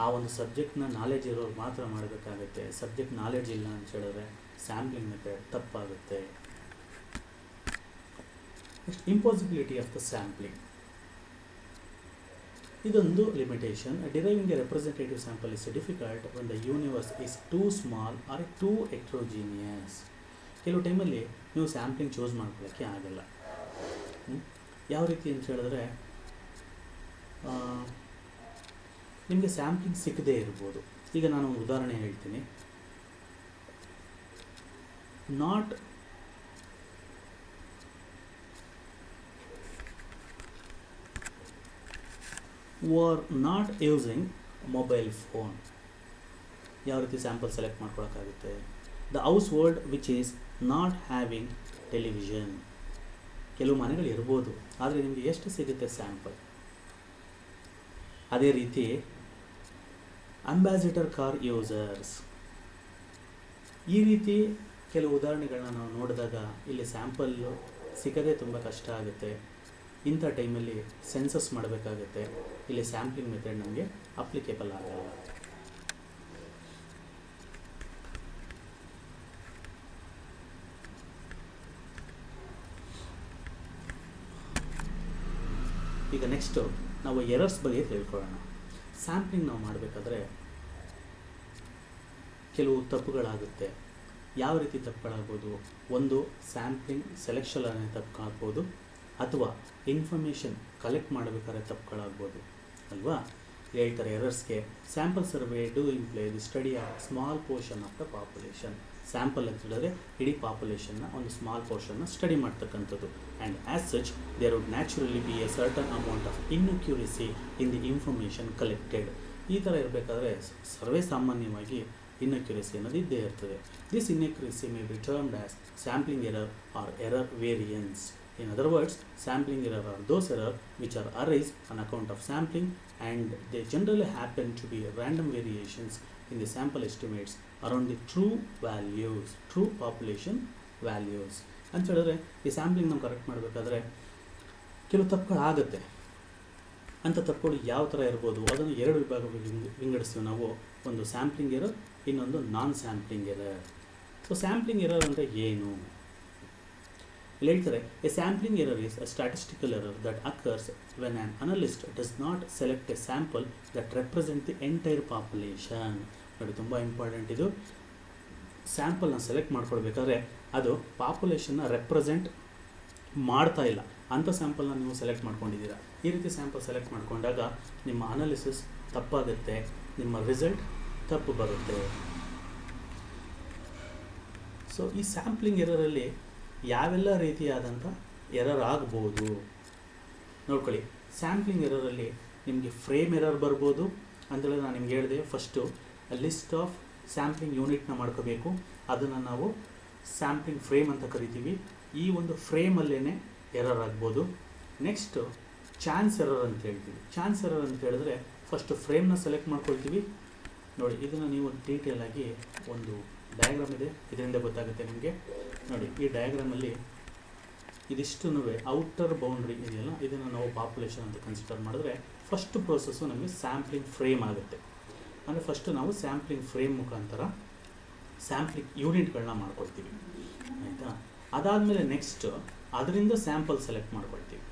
ಆ ಒಂದು ಸಬ್ಜೆಕ್ಟ್ನ ನಾಲೆಡ್ಜ್ ಇರೋರು ಮಾತ್ರ ಮಾಡಬೇಕಾಗುತ್ತೆ. ಸಬ್ಜೆಕ್ಟ್ ನಾಲೆಡ್ಜ್ ಇಲ್ಲ ಅಂತ ಹೇಳಿದ್ರೆ ಸ್ಯಾಂಪ್ಲಿಂಗ್ ಮೆಥಡ್ ತಪ್ಪಾಗುತ್ತೆ. Next, impossibility of the sampling. ಇದೊಂದು limitation. Deriving a representative sample is difficult when the universe is too small or too heterogeneous. ಕೆಲವು ಟೈಮಲ್ಲಿ ನೀವು ಸ್ಯಾಂಪ್ಲಿಂಗ್ ಚೂಸ್ ಮಾಡ್ಕೊಳ್ಳೋಕ್ಕೆ ಆಗಲ್ಲ. ಯಾವ ರೀತಿ ಅಂತ ಹೇಳಿದ್ರೆ ನಿಮಗೆ ಸ್ಯಾಂಪ್ಲಿಂಗ್ ಸಿಕ್ಕದೇ ಇರ್ಬೋದು. ಈಗ ನಾನು ಒಂದು ಉದಾಹರಣೆ ಹೇಳ್ತೀನಿ. Not using mobile phone. ಯಾವ ರೀತಿ ಸ್ಯಾಂಪಲ್ ಸೆಲೆಕ್ಟ್ ಮಾಡ್ಕೊಳಕ್ಕಾಗುತ್ತೆ? The house hold which is not having television. ಕೆಲವು ಮನೆಗಳು ಇರ್ಬೋದು, ಆದರೆ ನಿಮಗೆ ಎಷ್ಟು ಸಿಗುತ್ತೆ ಸ್ಯಾಂಪಲ್? ಅದೇ ರೀತಿ ಅಂಬಾಸಿಡರ್ ಕಾರ್ ಯೂಸರ್ಸ್. ಈ ರೀತಿ ಕೆಲವು ಉದಾಹರಣೆಗಳನ್ನ ನಾವು ನೋಡಿದಾಗ ಇಲ್ಲಿ ಸ್ಯಾಂಪಲ್ಲು ಸಿಗೋದೇ ತುಂಬ ಕಷ್ಟ ಆಗುತ್ತೆ. ಇಂಥ ಟೈಮಲ್ಲಿ ಸೆನ್ಸಸ್ ಮಾಡಬೇಕಾಗುತ್ತೆ. ಇಲ್ಲಿ ಸ್ಯಾಂಪ್ಲಿಂಗ್ ಮೆಥಡ್ ನಮಗೆ ಅಪ್ಲಿಕೇಬಲ್ ಆಗಲ್ಲ. ಈಗ ನೆಕ್ಸ್ಟು ನಾವು ಎರರ್ಸ್ ಬಗ್ಗೆ ತಿಳ್ಕೊಳ್ಳೋಣ. ಸ್ಯಾಂಪ್ಲಿಂಗ್ ನಾವು ಮಾಡಬೇಕಾದ್ರೆ ಕೆಲವು ತಪ್ಪುಗಳಾಗುತ್ತೆ. ಯಾವ ರೀತಿ ತಪ್ಪುಗಳಾಗ್ಬೋದು? ಒಂದು, ಸ್ಯಾಂಪ್ಲಿಂಗ್ ಸೆಲೆಕ್ಷನ್ ತಪ್ಪುಗಳಾಗ್ಬೋದು, ಅಥವಾ ಇನ್ಫಾರ್ಮೇಷನ್ ಕಲೆಕ್ಟ್ ಮಾಡಬೇಕಾದ್ರೆ ತಪ್ಪುಗಳಾಗ್ಬೋದು ಅಲ್ವಾ? ಹೇಳ್ತಾರೆ ಎರರ್ಸ್ಗೆ, sample survey do imply the study of small portion of the population. Sample ಅಂತ ಹೇಳಿದ್ರೆ ಇಡೀ ಪಾಪ್ಯುಲೇಷನ್ನ ಒಂದು ಸ್ಮಾಲ್ ಪೋರ್ಷನ್ನ ಸ್ಟಡಿ ಮಾಡ್ತಕ್ಕಂಥದ್ದು. And as such there would naturally be a certain amount of inaccuracy in the information collected. ಈ ಥರ ಇರಬೇಕಾದ್ರೆ ಸರ್ವೇ ಸಾಮಾನ್ಯವಾಗಿ ಇನ್ಅಕ್ಯುರಸಿ ಅನ್ನೋದು ಇದ್ದೇ ಇರ್ತದೆ. This inaccuracy may be termed as sampling error or error variance. In other words, sampling error are those errors which are arise on account of sampling, and they generally happen to be random variations in the sample estimates around the true population values. ಅಂತ ಹೇಳಿದ್ರೆ ಈ ಸ್ಯಾಂಪ್ಲಿಂಗ್ ನಾವು ಕರೆಕ್ಟ್ ಮಾಡಬೇಕಾದ್ರೆ ಕೆಲವು ತಪ್ಪುಗಳಾಗುತ್ತೆ. ಅಂಥ ತಪ್ಪುಗಳು ಯಾವ ಥರ ಇರ್ಬೋದು? ಅದನ್ನು ಎರಡು ವಿಭಾಗ ವಿಂಗಡಿಸ್ತೀವಿ ನಾವು. ಒಂದು ಸ್ಯಾಂಪ್ಲಿಂಗ್ ಎರರ್, ಇನ್ನೊಂದು ನಾನ್ sampling error. So sampling error ಅಂದರೆ ಏನು ಇಲ್ಲಿ ಹೇಳ್ತಾರೆ, A sampling error is a statistical error that occurs when on analyst does not select A sample that represent the entire population. ನೋಡಿ, ತುಂಬ ಇಂಪಾರ್ಟೆಂಟ್ ಇದು. ಸ್ಯಾಂಪಲ್ನ ಸೆಲೆಕ್ಟ್ ಮಾಡ್ಕೊಳ್ಬೇಕಾದ್ರೆ ಅದು ಪಾಪ್ಯುಲೇಷನ್ನ ರೆಪ್ರೆಸೆಂಟ್ ಮಾಡ್ತಾ ಇಲ್ಲ ಅಂಥ ಸ್ಯಾಂಪಲ್ನ ನೀವು ಸೆಲೆಕ್ಟ್ ಮಾಡ್ಕೊಂಡಿದ್ದೀರಾ. ಈ ರೀತಿ ಸ್ಯಾಂಪಲ್ ಸೆಲೆಕ್ಟ್ ಮಾಡ್ಕೊಂಡಾಗ ನಿಮ್ಮ ಅನಾಲಿಸಿಸ್ ತಪ್ಪಾಗುತ್ತೆ, ನಿಮ್ಮ ರಿಸಲ್ಟ್ ತಪ್ಪು ಬರುತ್ತೆ. ಸೊ ಈ ಸ್ಯಾಂಪ್ಲಿಂಗ್ ಎರರಲ್ಲಿ ಯಾವೆಲ್ಲ ರೀತಿಯಾದಂಥ ಎರರ್ ಆಗ್ಬೋದು ನೋಡ್ಕೊಳ್ಳಿ. ಸ್ಯಾಂಪ್ಲಿಂಗ್ ಎರರಲ್ಲಿ ನಿಮಗೆ ಫ್ರೇಮ್ ಎರರ್ ಬರ್ಬೋದು. ಅಂದರೆ ನಾನು ನಿಮ್ಗೆ ಹೇಳಿದೆ, ಫಸ್ಟು ಲಿಸ್ಟ್ ಆಫ್ ಸ್ಯಾಂಪ್ಲಿಂಗ್ ಯೂನಿಟ್ನ ಮಾಡ್ಕೋಬೇಕು. ಅದನ್ನು ನಾವು ಸ್ಯಾಂಪ್ಲಿಂಗ್ ಫ್ರೇಮ್ ಅಂತ ಕರಿತೀವಿ. ಈ ಒಂದು ಫ್ರೇಮಲ್ಲೇ ಎರರ್ ಆಗ್ಬೋದು. ನೆಕ್ಸ್ಟು ಚಾನ್ಸ್ ಎರರ್ ಅಂತ ಹೇಳ್ತೀವಿ. ಚಾನ್ಸ್ ಎರರ್ ಅಂತ ಹೇಳಿದ್ರೆ ಫಸ್ಟು ಫ್ರೇಮ್ನ ಸೆಲೆಕ್ಟ್ ಮಾಡ್ಕೊಳ್ತೀವಿ. ನೋಡಿ, ಇದನ್ನು ನೀವು ಡೀಟೇಲಾಗಿ ಒಂದು ಡಯಾಗ್ರಾಮ್ ಇದೆ, ಇದರಿಂದ ಗೊತ್ತಾಗುತ್ತೆ ನಿಮಗೆ. ನೋಡಿ, ಈ ಡಯಾಗ್ರಾಮಲ್ಲಿ ಇದಿಷ್ಟು ಔಟರ್ ಬೌಂಡ್ರಿ ಇದೆಯಲ್ಲ, ಇದನ್ನು ನಾವು ಪಾಪ್ಯುಲೇಷನ್ ಅಂತ ಕನ್ಸಿಡರ್ ಮಾಡಿದ್ರೆ ಫಸ್ಟ್ ಪ್ರೋಸೆಸ್ಸು ನಮಗೆ ಸ್ಯಾಂಪ್ಲಿಂಗ್ ಫ್ರೇಮ್ ಆಗುತ್ತೆ. ಅಂದರೆ ಫಸ್ಟು ನಾವು ಸ್ಯಾಂಪ್ಲಿಂಗ್ ಫ್ರೇಮ್ ಮುಖಾಂತರ ಸ್ಯಾಂಪ್ಲಿಂಗ್ ಯೂನಿಟ್ಗಳನ್ನ ಮಾಡ್ಕೊಳ್ತೀವಿ, ಆಯಿತಾ. ಅದಾದಮೇಲೆ ನೆಕ್ಸ್ಟ್ ಅದರಿಂದ ಸ್ಯಾಂಪಲ್ ಸೆಲೆಕ್ಟ್ ಮಾಡ್ಕೊಳ್ತೀವಿ,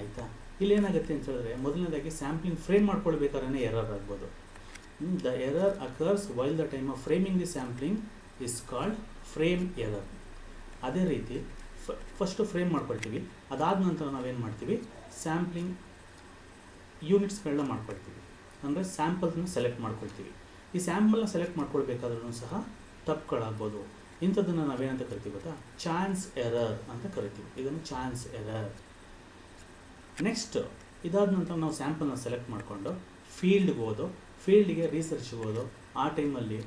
ಆಯಿತಾ. ಇಲ್ಲೇನಾಗುತ್ತೆ ಅಂತ ಹೇಳಿದ್ರೆ, ಮೊದಲನೇದಾಗಿ ಸ್ಯಾಂಪ್ಲಿಂಗ್ ಫ್ರೇಮ್ ಮಾಡ್ಕೊಳ್ಬೇಕಾದ್ರೆ ಎರರ್ ಆಗ್ಬೋದು. The error occurs while the time of framing the sampling is called frame error. ಅದೇ ರೀತಿ ಫಸ್ಟು ಫ್ರೇಮ್ ಮಾಡ್ಕೊಳ್ತೀವಿ. ಅದಾದ ನಂತರ ನಾವೇನು ಮಾಡ್ತೀವಿ, ಸ್ಯಾಂಪ್ಲಿಂಗ್ ಯೂನಿಟ್ಸ್ಗಳನ್ನ ಮಾಡ್ಕೊಳ್ತೀವಿ. ಅಂದರೆ ಸ್ಯಾಂಪಲ್ನ ಸೆಲೆಕ್ಟ್ ಮಾಡ್ಕೊಳ್ತೀವಿ. ಈ ಸ್ಯಾಂಪಲ್ನ ಸೆಲೆಕ್ಟ್ ಮಾಡ್ಕೊಳ್ಬೇಕಾದ್ರೂ ಸಹ ತಪ್ಪುಗಳಾಗ್ಬೋದು. ಇಂಥದ್ದನ್ನು ನಾವೇನಂತ ಕರಿತೀವಿ ಗೊತ್ತಾ, ಚಾನ್ಸ್ ಎರರ್ ಅಂತ ಕರಿತೀವಿ. ಇದನ್ನು ಚಾನ್ಸ್ ಎರರ್. ನೆಕ್ಸ್ಟ್ ಇದಾದ ನಂತರ ನಾವು ಸ್ಯಾಂಪಲ್ನ ಸೆಲೆಕ್ಟ್ ಮಾಡಿಕೊಂಡು ಫೀಲ್ಡ್ಗೆ ಹೋದೋ, ಫೀಲ್ಡಿಗೆ ರಿಸರ್ಚ್ಗೆ ಹೋದೋ, ಆ ಟೈಮಲ್ಲಿ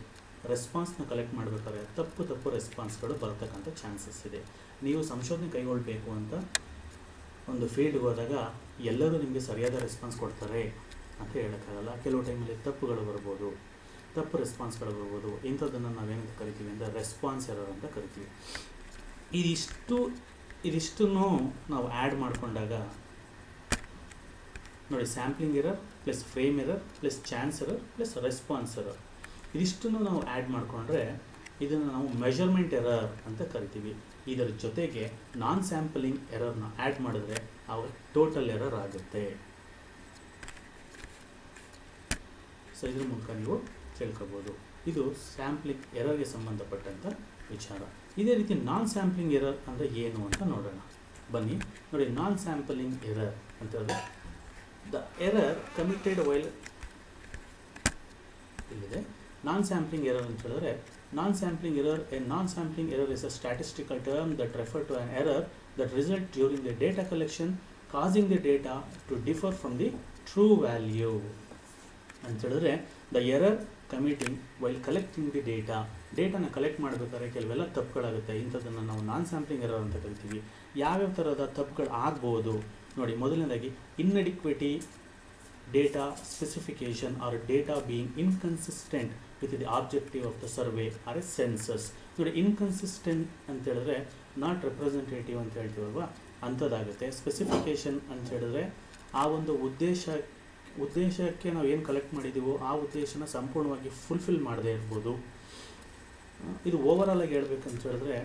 ರೆಸ್ಪಾನ್ಸ್ನ ಕಲೆಕ್ಟ್ ಮಾಡಬೇಕಾದ್ರೆ ತಪ್ಪು ರೆಸ್ಪಾನ್ಸ್ಗಳು ಬರ್ತಕ್ಕಂಥ ಚಾನ್ಸಸ್ ಇದೆ. ನೀವು ಸಂಶೋಧನೆ ಕೈಗೊಳ್ಳಬೇಕು ಅಂತ ಒಂದು ಫೀಲ್ಡ್ಗೆ ಹೋದಾಗ ಎಲ್ಲರೂ ನಿಮಗೆ ಸರಿಯಾದ ರೆಸ್ಪಾನ್ಸ್ ಕೊಡ್ತಾರೆ ಅಂತ ಹೇಳೋಕ್ಕಾಗಲ್ಲ. ಕೆಲವು ಟೈಮಲ್ಲಿ ತಪ್ಪುಗಳು ಬರ್ಬೋದು, ತಪ್ಪು ರೆಸ್ಪಾನ್ಸ್ಗಳು ಬರ್ಬೋದು. ಇಂಥದ್ದನ್ನು ನಾವೇನಂತ ಕರಿತೀವಿ ಅಂದರೆ ರೆಸ್ಪಾನ್ಸ್ ಎರರ್ ಅಂತ ಕರಿತೀವಿ. ಇದಿಷ್ಟನ್ನು ನಾವು ಆ್ಯಡ್ ಮಾಡಿಕೊಂಡಾಗ ನೋಡಿ, sampling error plus frame error plus chance error plus response error, ಇದಿಷ್ಟನ್ನು ನಾವು ಆ್ಯಡ್ ಮಾಡಿಕೊಂಡ್ರೆ ಇದನ್ನು ನಾವು ಮೆಷರ್ಮೆಂಟ್ ಎರರ್ ಅಂತ ಕರಿತೀವಿ. ಇದರ ಜೊತೆಗೆ ನಾನ್ ಸ್ಯಾಂಪಲಿಂಗ್ ಎರರ್ನ ಆ್ಯಡ್ ಮಾಡಿದ್ರೆ ಅವಾಗ ಟೋಟಲ್ ಎರರ್ ಆಗುತ್ತೆ. ಸೊ ಇದ್ರ ಮೂಲಕ ನೀವು ತಿಳ್ಕೊಬೋದು. ಇದು ಸ್ಯಾಂಪ್ಲಿಂಗ್ ಎರರ್ಗೆ ಸಂಬಂಧಪಟ್ಟಂಥ ವಿಚಾರ. ಇದೇ ರೀತಿ ನಾನ್ ಸ್ಯಾಂಪ್ಲಿಂಗ್ ಎರರ್ ಅಂದರೆ ಏನು ಅಂತ ನೋಡೋಣ ಬನ್ನಿ. ನೋಡಿ, ನಾನ್ ಸ್ಯಾಂಪಲಿಂಗ್ ಎರರ್ ಅಂತ ಹೇಳಿದ್ರೆ the error committed while ಇಲ್ಲಿದೆ ನಾನ್ ಸ್ಯಾಂಪ್ಲಿಂಗ್ ಎರರ್ ಅಂತ ಹೇಳಿದ್ರೆ, non sampling error, a non sampling error is a statistical term that refer to an error that result during the data collection causing the data to differ from the true value ಅಂತ ಹೇಳಿದ್ರೆ, the error committing while collecting the ಡೇಟಾನ ಕಲೆಕ್ಟ್ ಮಾಡಬೇಕಾದ್ರೆ ಕೆಲವೆಲ್ಲ ತಪ್ಪುಗಳಾಗುತ್ತೆ. ಇಂಥದ್ದನ್ನು ನಾವು ನಾನ್ ಸ್ಯಾಂಪ್ಲಿಂಗ್ ಎರರ್ ಅಂತ ಕರಿತೀವಿ. ಯಾವ್ಯಾವ ಥರದ ತಪ್ಪುಗಳು ಆಗ್ಬೋದು ನೋಡಿ. ಮೊದಲನೇದಾಗಿ inadequacy data specification or data being inconsistent with the objective of the survey or a census. ನೋಡಿ, ಇನ್ಕನ್ಸಿಸ್ಟೆಂಟ್ ಅಂತ ಹೇಳಿದ್ರೆ ನಾಟ್ ರೆಪ್ರೆಸೆಂಟೇಟಿವ್ ಅಂತ ಹೇಳ್ತೀವಲ್ವ, ಅಂಥದ್ದಾಗುತ್ತೆ. ಸ್ಪೆಸಿಫಿಕೇಶನ್ ಅಂತ ಹೇಳಿದ್ರೆ ಆ ಒಂದು ಉದ್ದೇಶಕ್ಕೆ ನಾವು ಏನು ಕಲೆಕ್ಟ್ ಮಾಡಿದ್ದೀವೋ ಆ ಉದ್ದೇಶನ ಸಂಪೂರ್ಣವಾಗಿ ಫುಲ್ಫಿಲ್ ಮಾಡದೇ ಇರ್ಬೋದು. ಇದು ಓವರಾಲ್ ಆಗಿ ಹೇಳ್ಬೇಕಂತ ಹೇಳಿದ್ರೆ,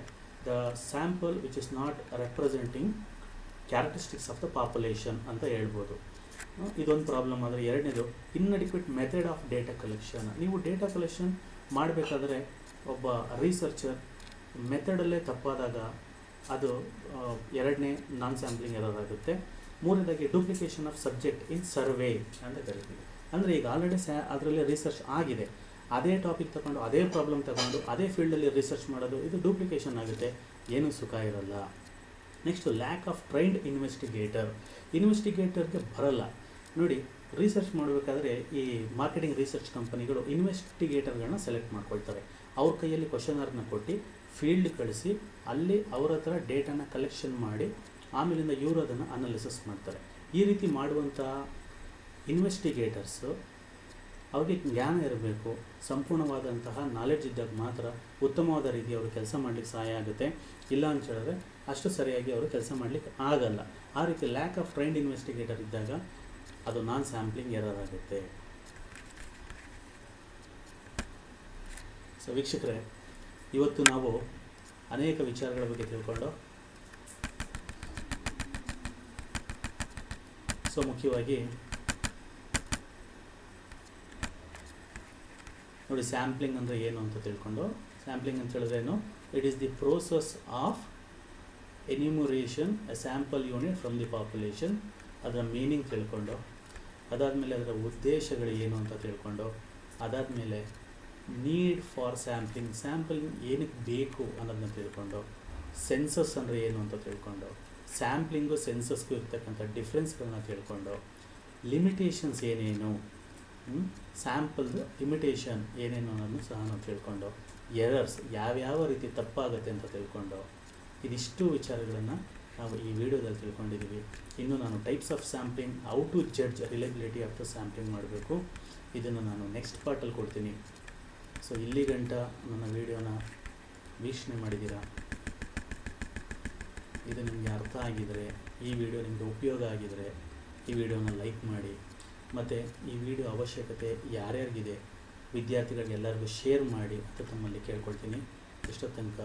the sample which is not representing characteristics of the population ಅಂತ ಹೇಳ್ಬೋದು. ಇದೊಂದು ಪ್ರಾಬ್ಲಮ್. ಆದರೆ ಎರಡನೇದು inadequate method of data collection. ನೀವು ಡೇಟಾ ಕಲೆಕ್ಷನ್ ಮಾಡಬೇಕಾದ್ರೆ ಒಬ್ಬ ರಿಸರ್ಚರ್ ಮೆಥಡಲ್ಲೇ ತಪ್ಪಾದಾಗ ಅದು ಎರಡನೇ ನಾನ್ ಸ್ಯಾಂಪ್ಲಿಂಗ್ ಎರರ್ ಆಗುತ್ತೆ. ಮೂರನೇದಾಗಿ duplication of subject in survey ಅಂತ ಕರಿತೀವಿ. ಅಂದರೆ ಈಗ ಆಲ್ರೆಡಿ ಅದರಲ್ಲಿ ರಿಸರ್ಚ್ ಆಗಿದೆ, ಅದೇ ಟಾಪಿಕ್ ತಗೊಂಡು ಅದೇ ಪ್ರಾಬ್ಲಮ್ ತಗೊಂಡು ಅದೇ ಫೀಲ್ಡಲ್ಲಿ ರಿಸರ್ಚ್ ಮಾಡೋದು, ಇದು ಡೂಪ್ಲಿಕೇಶನ್ ಆಗುತ್ತೆ, ಏನೂ ಸುಖ ಇರಲ್ಲ. ನೆಕ್ಸ್ಟು ಲ್ಯಾಕ್ ಆಫ್ ಟ್ರೈನ್ಡ್ ಇನ್ವೆಸ್ಟಿಗೇಟರ್ಗೆ ಬರಲ್ಲ. ನೋಡಿ, ರಿಸರ್ಚ್ ಮಾಡಬೇಕಾದ್ರೆ ಈ ಮಾರ್ಕೆಟಿಂಗ್ ರಿಸರ್ಚ್ ಕಂಪನಿಗಳು ಇನ್ವೆಸ್ಟಿಗೇಟರ್ಗಳನ್ನ ಸೆಲೆಕ್ಟ್ ಮಾಡ್ಕೊಳ್ತಾರೆ. ಅವ್ರ ಕೈಯಲ್ಲಿ ಕ್ವಶನರ್ನ ಕೊಟ್ಟು ಫೀಲ್ಡ್ ಕಳಿಸಿ ಅಲ್ಲಿ ಅವ್ರ ಹತ್ರ ಡೇಟಾನ ಕಲೆಕ್ಷನ್ ಮಾಡಿ ಆಮೇಲಿಂದ ಇವರು ಅದನ್ನು ಅನಾಲಿಸಿಸ್ ಮಾಡ್ತಾರೆ. ಈ ರೀತಿ ಮಾಡುವಂಥ ಇನ್ವೆಸ್ಟಿಗೇಟರ್ಸು ಅವ್ರಿಗೆ ಜ್ಞಾನ ಇರಬೇಕು, ಸಂಪೂರ್ಣವಾದಂತಹ ನಾಲೆಡ್ಜ್ ಇದ್ದಾಗ ಮಾತ್ರ ಉತ್ತಮವಾದ ರೀತಿ ಅವರು ಕೆಲಸ ಮಾಡಲಿಕ್ಕೆ ಸಹಾಯ ಆಗುತ್ತೆ. ಇಲ್ಲ ಅಂತ ಹೇಳಿದ್ರೆ ಅಷ್ಟು ಸರಿಯಾಗಿ ಅವರು ಕೆಲಸ ಮಾಡಲಿಕ್ಕೆ ಆಗಲ್ಲ. ಆ ರೀತಿ ಲ್ಯಾಕ್ ಆಫ್ ಟ್ರೈನ್ಡ್ ಇನ್ವೆಸ್ಟಿಗೇಟರ್ ಇದ್ದಾಗ ಅದು ನಾನ್ ಸ್ಯಾಂಪ್ಲಿಂಗ್ ಎರರ್ ಆಗುತ್ತೆ. ಸೊ ವೀಕ್ಷಕರೇ, ಇವತ್ತು ನಾವು ಅನೇಕ ವಿಚಾರಗಳ ಬಗ್ಗೆ ತಿಳ್ಕೊಂಡು, ಸೊ ಮುಖ್ಯವಾಗಿ ನೋಡಿ ಸ್ಯಾಂಪ್ಲಿಂಗ್ ಅಂದರೆ ಏನು ಅಂತ ತಿಳ್ಕೊಂಡು, ಸ್ಯಾಂಪ್ಲಿಂಗ್ ಅಂತ ಹೇಳಿದ್ರೇನು, it is the process of enumeration a sample unit from the population, ಅದರ ಮೀನಿಂಗ್ ತಿಳ್ಕೊಂಡು, ಅದಾದಮೇಲೆ ಅದರ ಉದ್ದೇಶಗಳು ಏನು ಅಂತ ತಿಳ್ಕೊಂಡು, ಅದಾದಮೇಲೆ ನೀಡ್ ಫಾರ್ ಸ್ಯಾಂಪ್ಲಿಂಗ್, ಸ್ಯಾಂಪಲಿಂಗ್ ಏನಕ್ಕೆ ಬೇಕು ಅನ್ನೋದನ್ನ ತಿಳ್ಕೊಂಡು, ಸೆನ್ಸಸ್ ಅಂದರೆ ಏನು ಅಂತ ತಿಳ್ಕೊಂಡು, ಸ್ಯಾಂಪ್ಲಿಂಗು ಸೆನ್ಸಸ್ಗೂ ಇರ್ತಕ್ಕಂಥ ಡಿಫ್ರೆನ್ಸ್ಗಳನ್ನ ತಿಳ್ಕೊಂಡು, ಲಿಮಿಟೇಷನ್ಸ್ ಏನೇನು, ಸ್ಯಾಂಪಲ್ದು ಲಿಮಿಟೇಷನ್ ಏನೇನು ಅನ್ನೋದನ್ನು ಸಹ ನಾವು ತಿಳ್ಕೊಂಡು, ಎರರ್ಸ್ ಯಾವ್ಯಾವ ರೀತಿ ತಪ್ಪಾಗುತ್ತೆ ಅಂತ ತಿಳ್ಕೊಂಡು, ಇದಿಷ್ಟು ವಿಚಾರಗಳನ್ನು ನಾವು ಈ ವಿಡಿಯೋದಲ್ಲಿ ತಿಳ್ಕೊಂಡಿದ್ದೀವಿ. ಇನ್ನು ನಾನು types of sampling, how to judge reliability of the sampling ಮಾಡಬೇಕು, ಇದನ್ನು ನಾನು ನೆಕ್ಸ್ಟ್ ಪಾರ್ಟಲ್ಲಿ ಕೊಡ್ತೀನಿ. ಸೊ ಇಲ್ಲಿ ಗಂಟ ನನ್ನ ವಿಡಿಯೋನ ವೀಕ್ಷಣೆ ಮಾಡಿದ್ದೀರಾ. ಇದು ನಿಮಗೆ ಅರ್ಥ ಆಗಿದರೆ, ಈ ವಿಡಿಯೋ ನಿಮಗೆ ಉಪಯೋಗ ಆಗಿದರೆ ಈ ವಿಡಿಯೋನ ಲೈಕ್ ಮಾಡಿ, ಮತ್ತು ಈ ವಿಡಿಯೋ ಅವಶ್ಯಕತೆ ಯಾರ್ಯಾರಿಗಿದೆ ವಿದ್ಯಾರ್ಥಿಗಳಿಗೆಲ್ಲರಿಗೂ ಶೇರ್ ಮಾಡಿ ಅಂತ ತಮ್ಮಲ್ಲಿ ಕೇಳ್ಕೊಳ್ತೀನಿ. ಇಷ್ಟೋ ತನಕ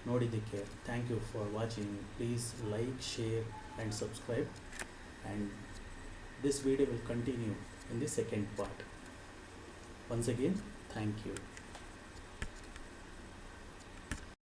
ನೋಡಿದ್ದಕ್ಕೆ thank you for watching. Please like, share and subscribe, and this video will continue in the second part. Once again, thank you.